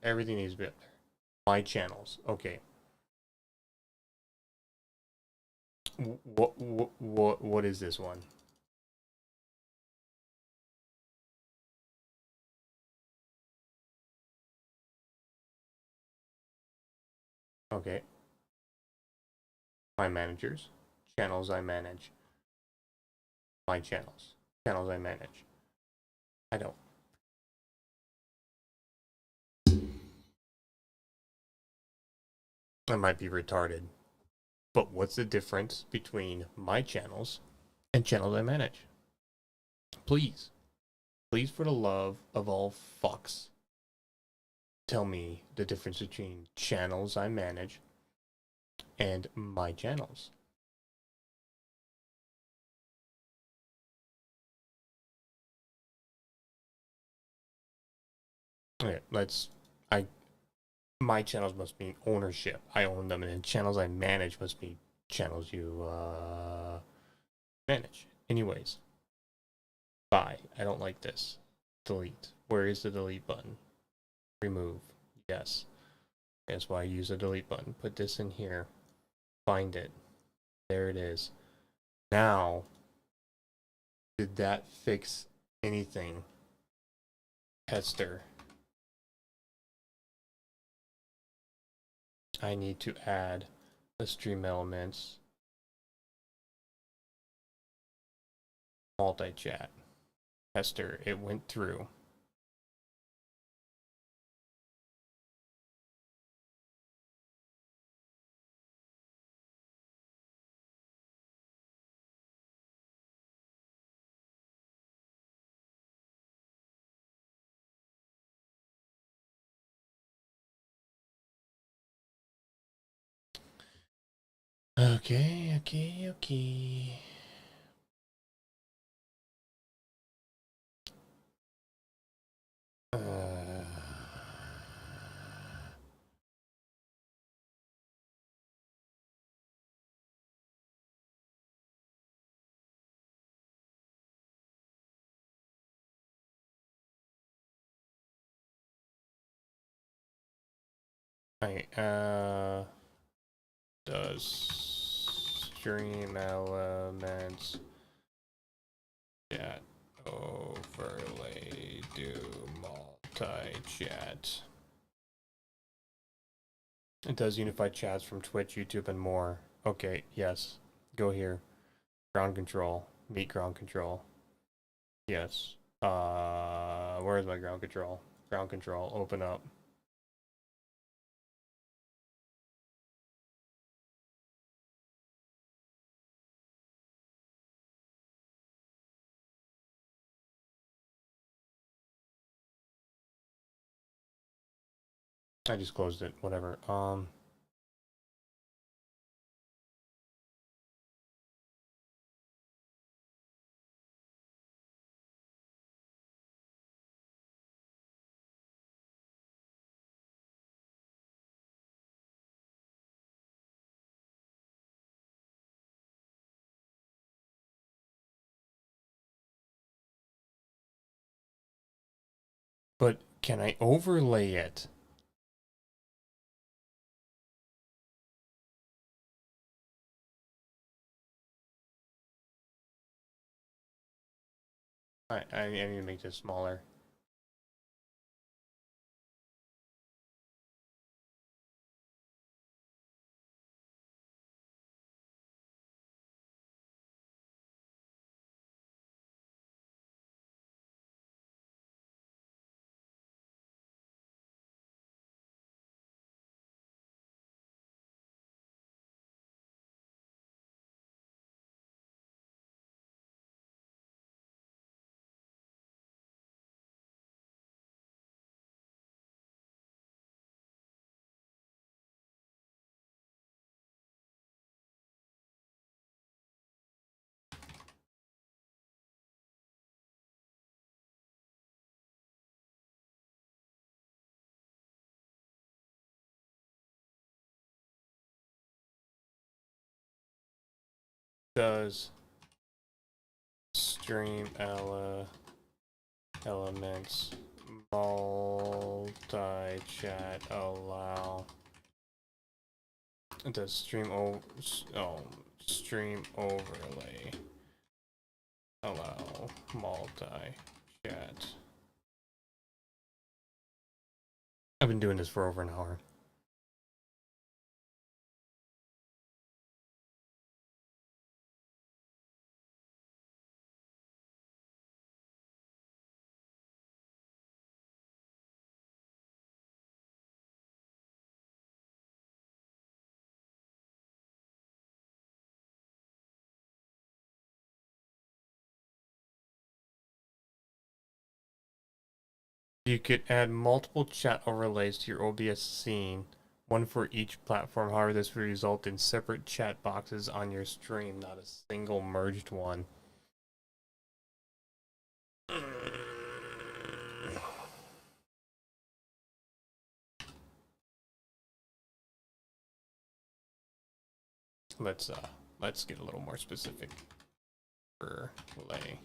Everything needs to be up there. My channels. Okay. What is this one? Okay. My managers. Channels I manage. My channels. Channels I manage. I don't. I might be retarded. But what's the difference between my channels and channels I manage? Please. Please, for the love of all fucks, tell me the difference between channels I manage and my channels. Okay, my channels must mean ownership. I own them, and then channels I manage must be channels you manage. Anyways, bye. I don't like this. Delete. Where is the delete button? Remove. Yes. That's why I use a delete button. Put this in here. Find it. There it is. Now, did that fix anything? Hester. I need to add the stream elements. Multi-chat. Hester, it went through. Okay. Does stream elements chat overlay do multi-chat? It does unified chats from Twitch, YouTube, and more. Okay, yes. Go here. Ground control. Meet ground control. Yes. Where is my ground control? Ground control. Open up. I just closed it. Whatever. But can I overlay it? I need to make this smaller. Does stream elements multi-chat allow? Does stream overlay allow multi-chat? I've been doing this for over an hour. You could add multiple chat overlays to your OBS scene One for each platform. However, this will result in separate chat boxes on your stream, not a single merged one. Let's get a little more specific. Overlay.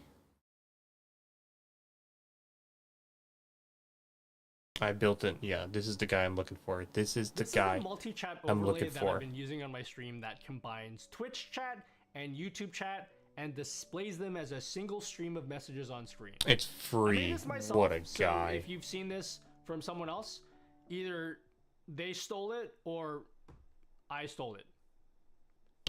I built it. Yeah, this is the guy I'm looking for. This is the guy multi-chat I'm looking overlay that for. I've been using on my stream that combines Twitch chat and YouTube chat and displays them as a single stream of messages on screen. It's free. What a guy. So if you've seen this from someone else, either they stole it or I stole it.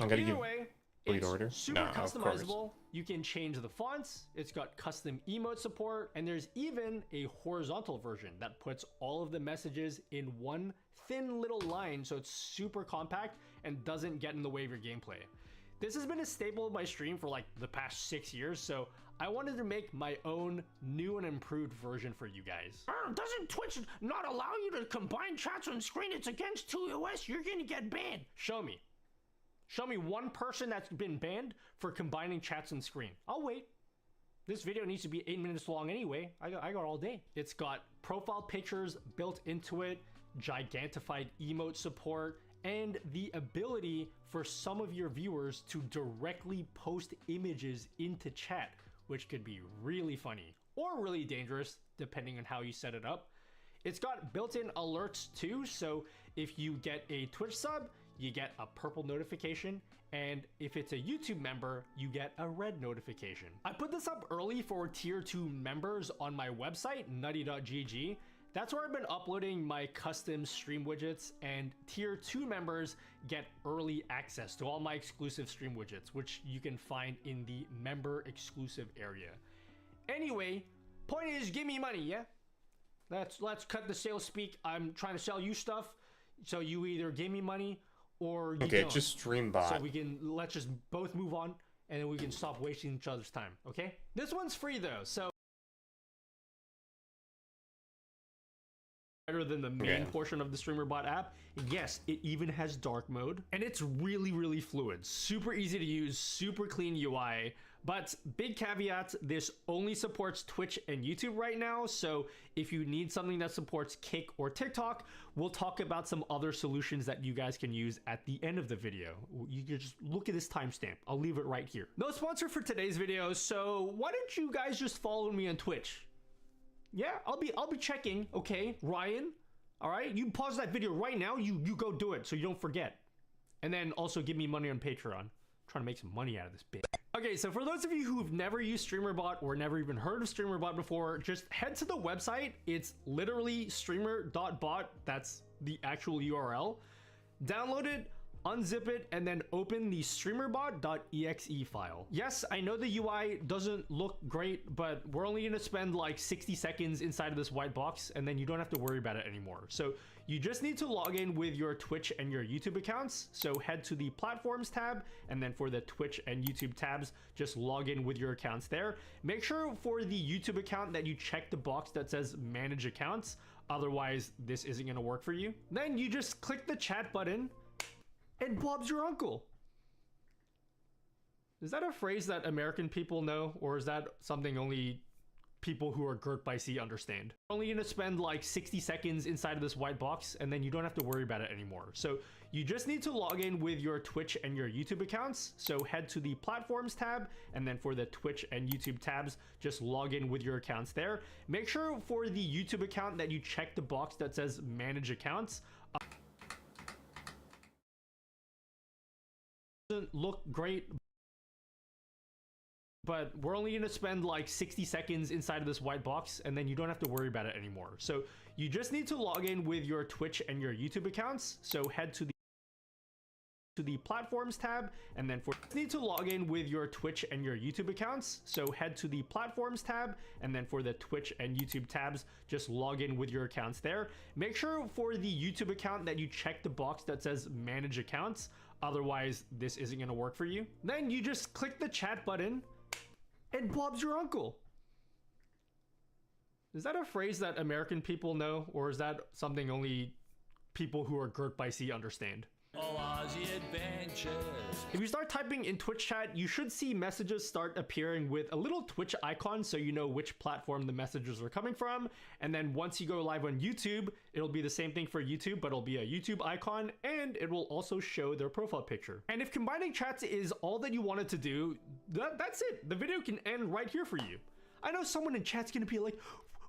I'm gonna Either give way, lead it's order. super Nah, of course. customizable. You can change the fonts. It's got custom emote support, and there's even a horizontal version that puts all of the messages in one thin little line, so it's super compact and doesn't get in the way of your gameplay. This has been a staple of my stream for like the past 6 years, so I wanted to make my own new and improved version for you guys. Doesn't Twitch not allow you to combine chats on screen? It's against TOS. You're gonna get banned. Show me. Show me one person that's been banned for combining chats and screen. I'll wait. This video needs to be 8 minutes long anyway. I got all day. It's got profile pictures built into it, gigantified emote support, and the ability for some of your viewers to directly post images into chat, which could be really funny or really dangerous depending on how you set it up. It's got built-in alerts too, so if you get a Twitch sub, you get a purple notification, and if it's a YouTube member, you get a red notification. I put this up early for tier 2 members on my website, nutty.gg. That's where I've been uploading my custom stream widgets, and tier 2 members get early access to all my exclusive stream widgets, which you can find in the member exclusive area. Anyway, point is, give me money, yeah? Let's cut the sales speak. I'm trying to sell you stuff, so you either give me money or you okay, don't. just stream bot. So let's just both move on, and then we can stop wasting each other's time, okay? This one's free though, so better than the main portion of the StreamerBot app. Yes, it even has dark mode, and it's really fluid, super easy to use, super clean UI. But big caveat, this only supports Twitch and YouTube right now, so if you need something that supports Kick or TikTok, we'll talk about some other solutions that you guys can use at the end of the video. You can just look at this timestamp. I'll leave it right here. No sponsor for today's video, so why don't you guys just follow me on Twitch? Yeah, I'll be checking, okay? Ryan, all right? You pause that video right now, you go do it so you don't forget. And then also give me money on Patreon. I'm trying to make some money out of this bitch. Okay, so for those of you who've never used StreamerBot or never even heard of StreamerBot before, just head to the website. It's literally streamer.bot. That's the actual URL. Download it, unzip it, and then open the streamerbot.exe file. Yes, I know the UI doesn't look great, but we're only gonna spend like 60 seconds inside of this white box, and then you don't have to worry about it anymore. So you just need to log in with your Twitch and your YouTube accounts. So head to the platforms tab, and then for the Twitch and YouTube tabs, just log in with your accounts there. Make sure for the YouTube account that you check the box that says manage accounts. Otherwise, this isn't gonna work for you. Then you just click the chat button, and Bob's your uncle. Is that a phrase that American people know, or is that something only people who are girt by sea understand? We're only gonna spend like 60 seconds inside of this white box, and then you don't have to worry about it anymore. So you just need to log in with your Twitch and your YouTube accounts. So head to the platforms tab, and then for the Twitch and YouTube tabs, just log in with your accounts there. Make sure for the YouTube account that you check the box that says manage accounts. Doesn't look great, but we're only gonna spend like 60 seconds inside of this white box, and then you don't have to worry about it anymore. So you just need to log in with your Twitch and your YouTube accounts. So head to the platforms tab, and then need to log in with your Twitch and your YouTube accounts. So head to the platforms tab, and then for the Twitch and YouTube tabs, just log in with your accounts there. Make sure for the YouTube account that you check the box that says manage accounts. Otherwise, this isn't gonna work for you. Then you just click the chat button, and Bob's your uncle. Is that a phrase that American people know, or is that something only people who are girt by sea understand. Aussie adventures. If you start typing in Twitch chat, you should see messages start appearing with a little Twitch icon so you know which platform the messages are coming from. And then once you go live on YouTube, it'll be the same thing for YouTube, but it'll be a YouTube icon and it will also show their profile picture. And if combining chats is all that you wanted to do, that's it. The video can end right here for you. I know someone in chat's gonna be like,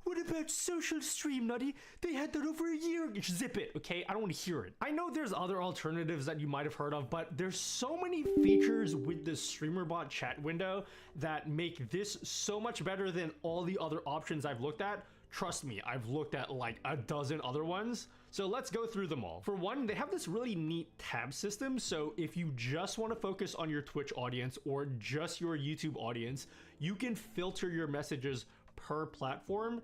what about social stream, Nutty? They had that over a year ago. Zip it, okay? I don't want to hear it. I know there's other alternatives that you might have heard of, but there's so many features with the StreamerBot chat window that make this so much better than all the other options I've looked at. Trust me, I've looked at like a dozen other ones. So let's go through them all. For one, they have this really neat tab system. So if you just want to focus on your Twitch audience or just your YouTube audience, you can filter your messages per platform.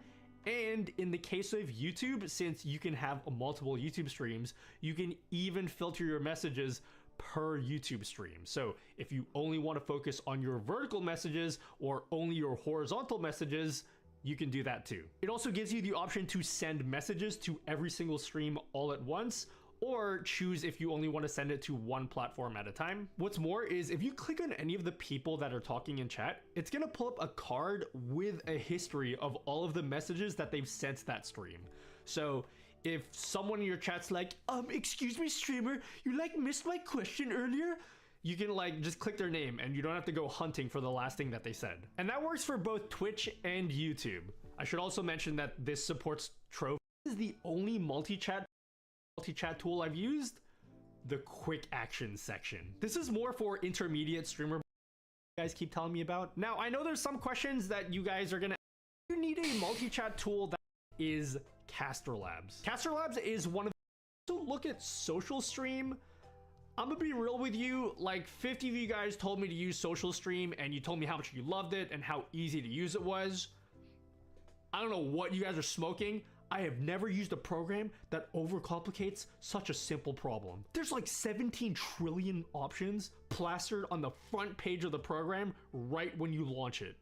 And in the case of YouTube, since you can have multiple YouTube streams, you can even filter your messages per YouTube stream. So if you only want to focus on your vertical messages or only your horizontal messages, you can do that too. It also gives you the option to send messages to every single stream all at once, or choose if you only want to send it to one platform at a time. What's more is if you click on any of the people that are talking in chat, it's gonna pull up a card with a history of all of the messages that they've sent that stream. So if someone in your chat's like, excuse me streamer, you like missed my question earlier? You can like just click their name and you don't have to go hunting for the last thing that they said. And that works for both Twitch and YouTube. I should also mention that this supports Trove. This is the only multi-chat tool I've used, the quick action section. This is more for intermediate streamer you guys keep telling me about. Now, I know there's some questions that you guys are gonna ask. You need a multi-chat tool that is Caster Labs. Caster Labs is one of the, so look at Social Stream. I'm gonna be real with you, like 50 of you guys told me to use Social Stream and you told me how much you loved it and how easy to use it was. I don't know what you guys are smoking. I have never used a program that overcomplicates such a simple problem. There's like 17 trillion options plastered on the front page of the program right when you launch it.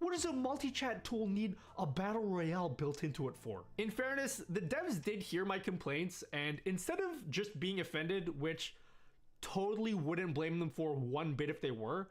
What does a multi-chat tool need a battle royale built into it for? In fairness, the devs did hear my complaints, and instead of just being offended, which totally wouldn't blame them for one bit if they were,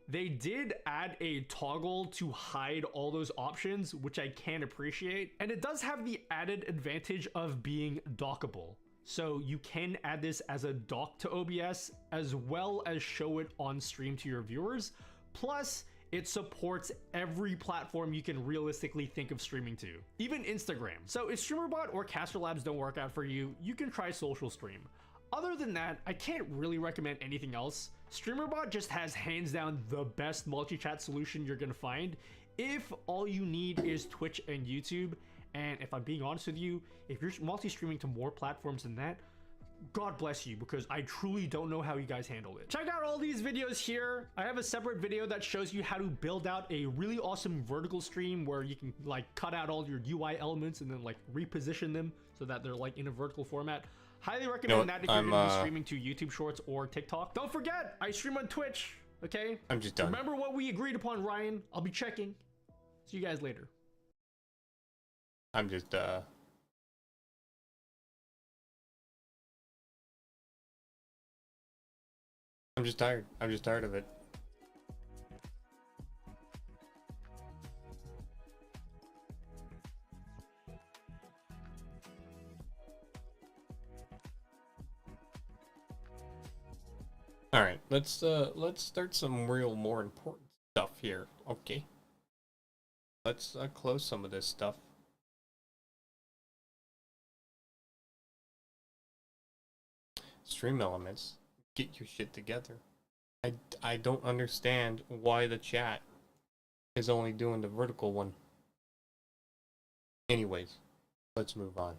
they did add a toggle to hide all those options, which I can appreciate. And it does have the added advantage of being dockable. So you can add this as a dock to OBS, as well as show it on stream to your viewers. Plus, it supports every platform you can realistically think of streaming to, even Instagram. So if StreamerBot or Caster Labs don't work out for you, you can try Social Stream. Other than that, I can't really recommend anything else. StreamerBot just has hands down the best multi-chat solution you're gonna find if all you need is Twitch and YouTube. And if I'm being honest with you, if you're multi-streaming to more platforms than that, God bless you, because I truly don't know how you guys handle it. Check out all these videos here. I have a separate video that shows you how to build out a really awesome vertical stream where you can like cut out all your UI elements and then like reposition them so that they're like in a vertical format. Highly recommend that if you're gonna be streaming to YouTube Shorts or TikTok. Don't forget, I stream on Twitch, okay? I'm just done. Remember what we agreed upon, Ryan. I'll be checking. See you guys later. I'm just tired. I'm just tired of it. All right, let's start some real more important stuff here. Okay. Let's close some of this stuff. Stream Elements, get your shit together. I don't understand why the chat is only doing the vertical one. Anyways, let's move on.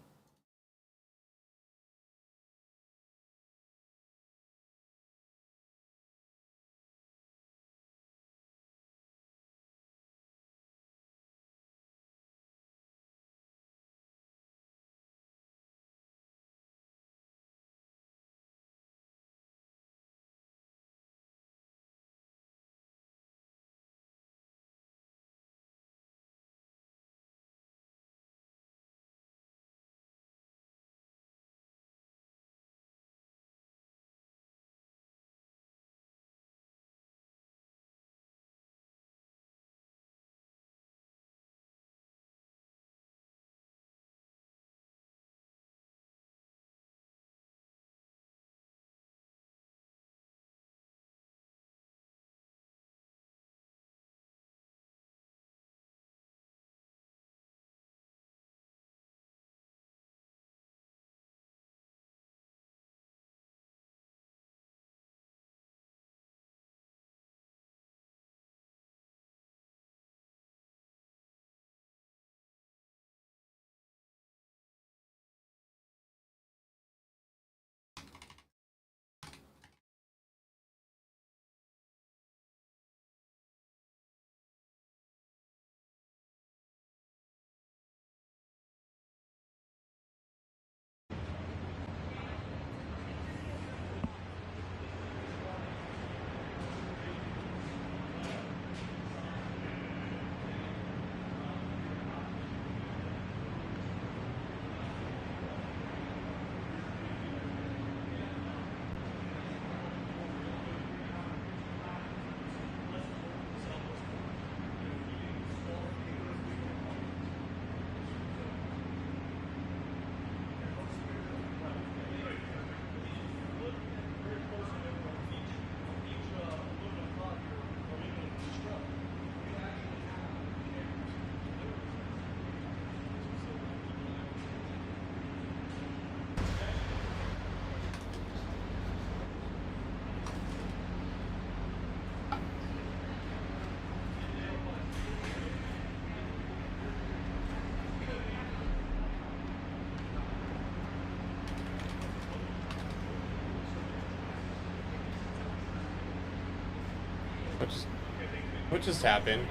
What just happened?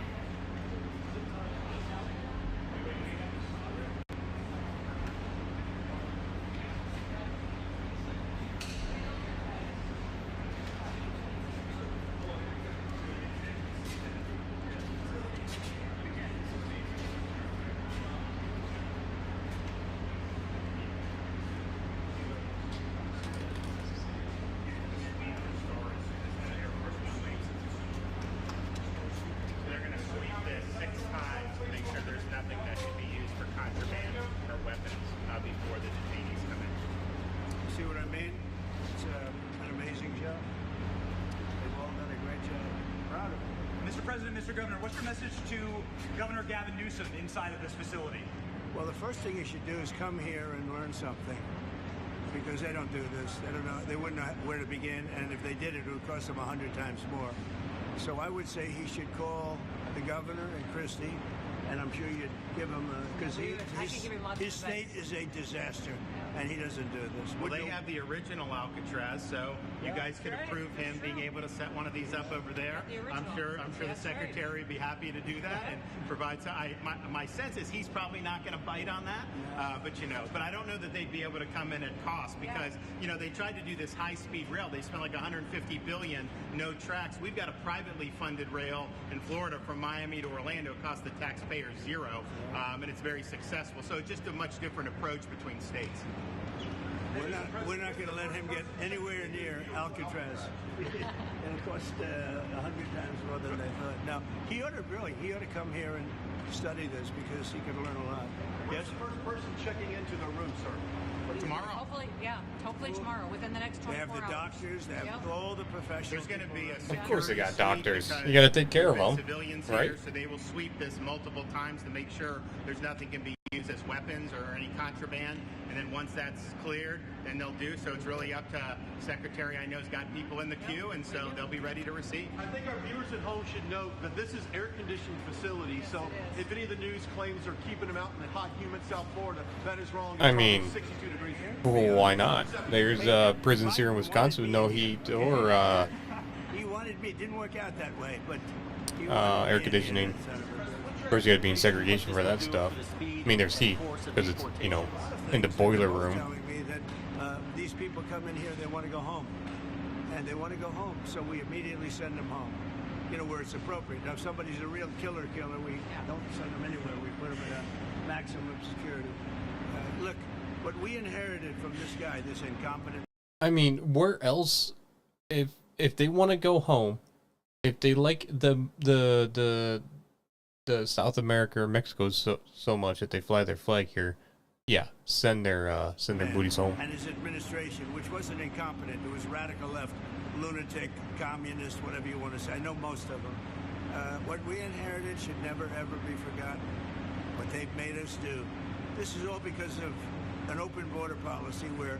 See what I mean? It's an amazing job. They've all done a great job. Proud of them. Mr. President, Mr. Governor, what's your message to Governor Gavin Newsom inside of this facility? Well, the first thing you should do is come here and learn something, because they don't do this. They don't know. They wouldn't know where to begin, and if they did, it would cost them 100 times more. So I would say he should call the governor and Christie, and I'm sure you'd give him because his state is a disaster, and he doesn't do this. Well, they have the original Alcatraz, so you guys could approve him being able to set one of these up over there. I'm sure the secretary would be happy to do that and provide. My sense is he's probably not going to bite on that, but I don't know that they'd be able to come in at cost because they tried to do this high-speed rail. They spent like $150 billion, no tracks. We've got a privately funded rail in Florida from Miami to Orlando. It costs the taxpayer zero, and it's very successful. So it's just a much different approach between states. We're not going to let him get anywhere near Alcatraz. And it cost 100 times more than they thought. Now, he ought to come here and study this because he could learn a lot. Yes? The first person checking into the room, sir. Tomorrow. Hopefully tomorrow, within the next 24 hours. They have the doctors, they have all the professionals. There's going to be a Of course they got doctors. You got to take care of them, civilians right? Here, so they will sweep this multiple times to make sure there's nothing can be used as weapons or any contraband. And then once that's cleared, then they'll do. So it's really up to Secretary. I know has got people in the queue, and so they'll be ready to receive. I think our viewers at home should note that this is air-conditioned facility. So if any of the news claims are keeping them out in the hot, humid South Florida, that is wrong. I mean, 62 degrees here. well, why not? There's prisons here in Wisconsin with no heat or He wanted me. It didn't work out that way, but air conditioning. Of course, you got to be in segregation for that stuff. I mean, there's heat because it's in the boiler room. Telling me that these people come in here, they want to go home, and they want to go home, so we immediately send them home. Where it's appropriate. Now, if somebody's a real killer, we don't send them anywhere. We put them at a maximum security. Look, what we inherited from this guy, this incompetent. I mean, where else? If they want to go home, if they like the South America or Mexico so much that they fly their flag here, yeah, send their booties home. And his administration, which wasn't incompetent, it was radical left, lunatic, communist, whatever you want to say. I know most of them. What we inherited should never ever be forgotten. What they've made us do. This is all because of an open border policy where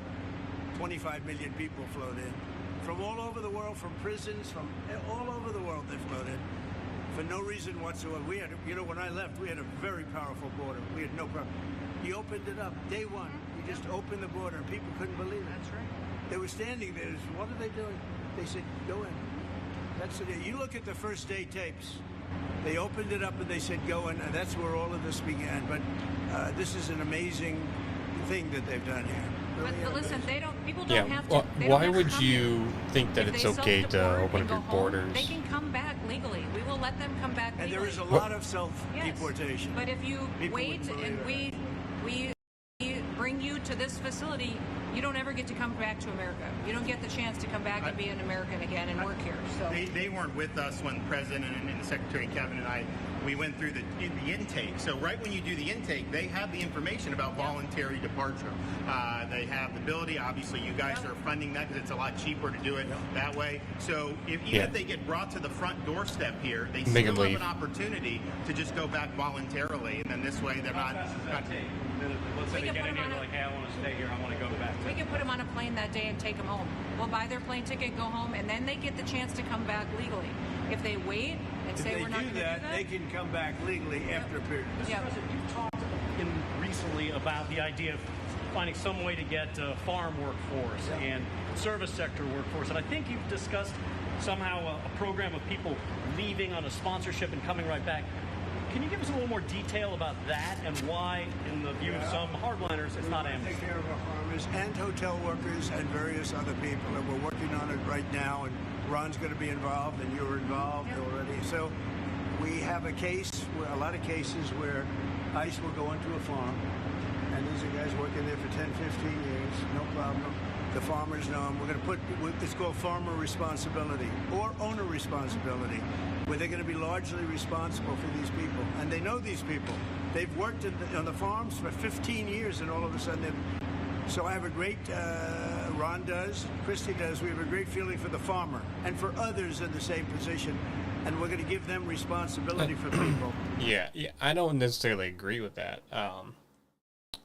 25 million people flowed in from all over the world, from prisons, from all over the world they flowed in. For no reason whatsoever. We had, when I left, we had a very powerful border. We had no problem. He opened it up day one. He just opened the border, and people couldn't believe it. That's right. They were standing there. What are they doing? They said, "Go in." That's it. You look at the first day tapes. They opened it up and they said, "Go in," and that's where all of this began. But this is an amazing thing that they've done here. But listen, people don't have to. Why would you think that it's okay to open up your borders? They can come back legally. We will let them come back legally. And there is a lot of self-deportation. But if you wait and we bring you to this facility, you don't ever get to come back to America. You don't get the chance to come back and be an American again and work here. So they weren't with us when the President and the Secretary Kevin and I, we went through the intake. So right when you do the intake, they have the information about voluntary departure. They have the ability. Obviously, you guys are funding that because it's a lot cheaper to do it that way. So even if they get brought to the front doorstep here, they still have an opportunity to just go back voluntarily, and then this way they're not. Let's say they get in here and they're like, "Hey, I want to stay here. I want to go back." We can put them on a plane that day and take them home. We'll buy their plane ticket, go home, and then they get the chance to come back legally. If they wait and say we're not going to do that, they can come back legally after a period. Mr. President, you've talked recently about the idea of finding some way to get farm workforce and service sector workforce. And I think you've discussed somehow a program of people leaving on a sponsorship and coming right back. Can you give us a little more detail about that and why, in the view of some hardliners, it's not amnesty? Take care of our farmers and hotel workers and various other people, and we're working on it right now, and Ron's going to be involved, and you're involved already. So we have a lot of cases where ICE will go into a farm, and these are guys working there for 10, 15 years, no problem. The farmers know them. We're going to put, it's called farmer responsibility or owner responsibility, where they're going to be largely responsible for these people. And they know these people. They've worked on the farms for 15 years, and all of a sudden so I have a great, Ron does, Christy does, we have a great feeling for the farmer and for others in the same position. And we're going to give them responsibility for people. Yeah, I don't necessarily agree with that. I'm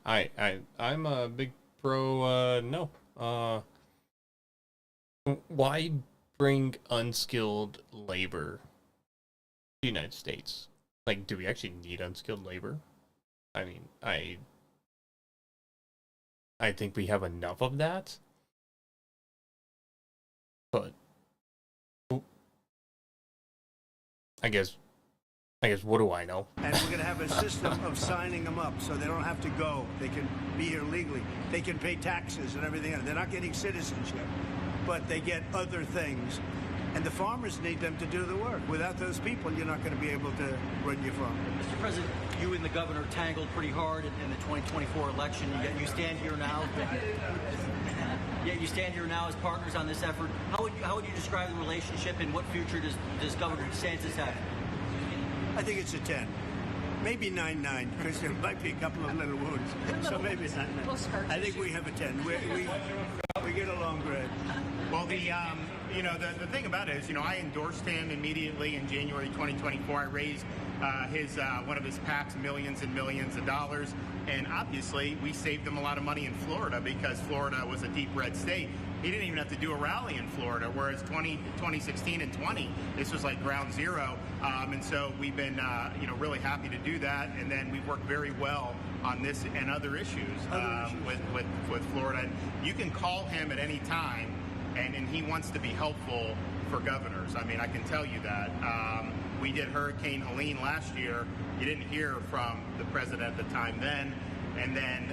a big pro, no. Why bring unskilled labor to the United States? Like, do we actually need unskilled labor? I mean, I think we have enough of that. But I guess what do I know? And we're going to have a system of signing them up so they don't have to go. They can be here legally. They can pay taxes and everything else. They're not getting citizenship, but they get other things. And the farmers need them to do the work. Without those people, you're not going to be able to run your farm. Mr. President, you and the governor tangled pretty hard in the 2024 election, yet you stand here now. Yet you stand here now as partners on this effort. How would you describe the relationship, and what future does Governor DeSantis have? I think it's a 10. Maybe 9-9, because there might be a couple of little wounds. So maybe it's 9-9. I think we have a 10. We get along great. Well, the thing about it is, I endorsed him immediately in January 2024. I raised one of his PACs millions and millions of dollars, and obviously we saved him a lot of money in Florida because Florida was a deep red state. He didn't even have to do a rally in Florida, whereas 2016 and 20, this was like ground zero. And so we've been, really happy to do that. And then we've worked very well on this and other issues with Florida. And you can call him at any time, and he wants to be helpful for governors. I mean, I can tell you that. We did Hurricane Helene last year. You didn't hear from the president at the time then.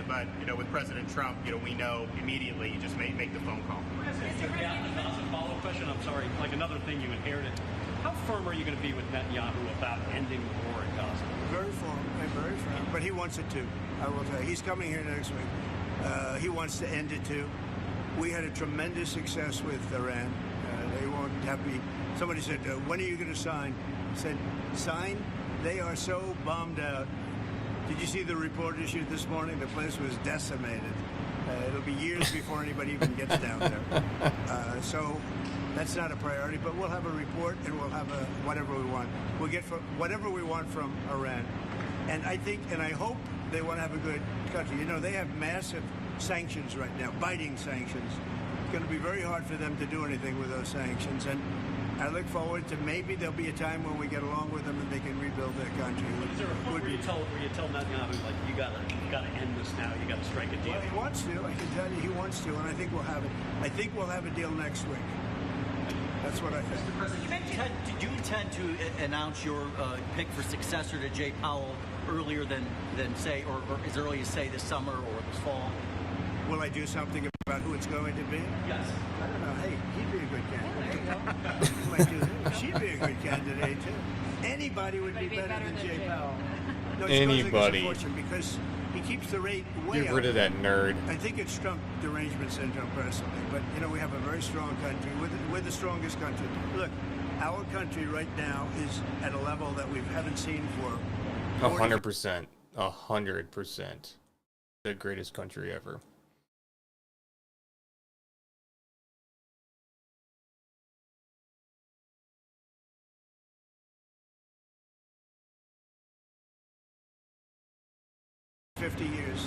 But with President Trump, we know immediately. You just make the phone call. Yeah, that's a follow-up question. I'm sorry. Like another thing you inherited. How firm are you going to be with Netanyahu about ending the war in Gaza? Very firm. But he wants it too. I will tell you. He's coming here next week. He wants to end it too. We had a tremendous success with Iran. They won't have me. Somebody said, "When are you going to sign?" I said, "Sign? They are so bombed out." Did you see the report issued this morning? The place was decimated. It'll be years before anybody even gets down there. So that's not a priority, but we'll have a report and we'll have whatever we want. We'll get whatever we want from Iran. And I think, and I hope they want to have a good country. They have massive sanctions right now, biting sanctions. It's going to be very hard for them to do anything with those sanctions. And I look forward to maybe there'll be a time when we get along with them and they can rebuild their country. Is there a point where you tell Netanyahu, like, you gotta end this now, you gotta strike a deal? Well, he wants to. I can tell you he wants to, and I think we'll have it. I think we'll have a deal next week. That's what I think. Mr. President, did you intend to announce your pick for successor to Jay Powell earlier than say, or as early as say this summer or this fall? Will I do something about who it's going to be? Yes. I don't know. Hey, he'd be a good candidate. She'd be a good candidate too. Anybody would be better than Jay Powell. No, Anybody. Because he keeps the rate way up. Get rid of that nerd. I think it's Trump derangement syndrome personally, but we have a very strong country. We're the strongest country. Look, our country right now is at a level that we haven't seen for 100%. 100%. The greatest country ever. $50 years.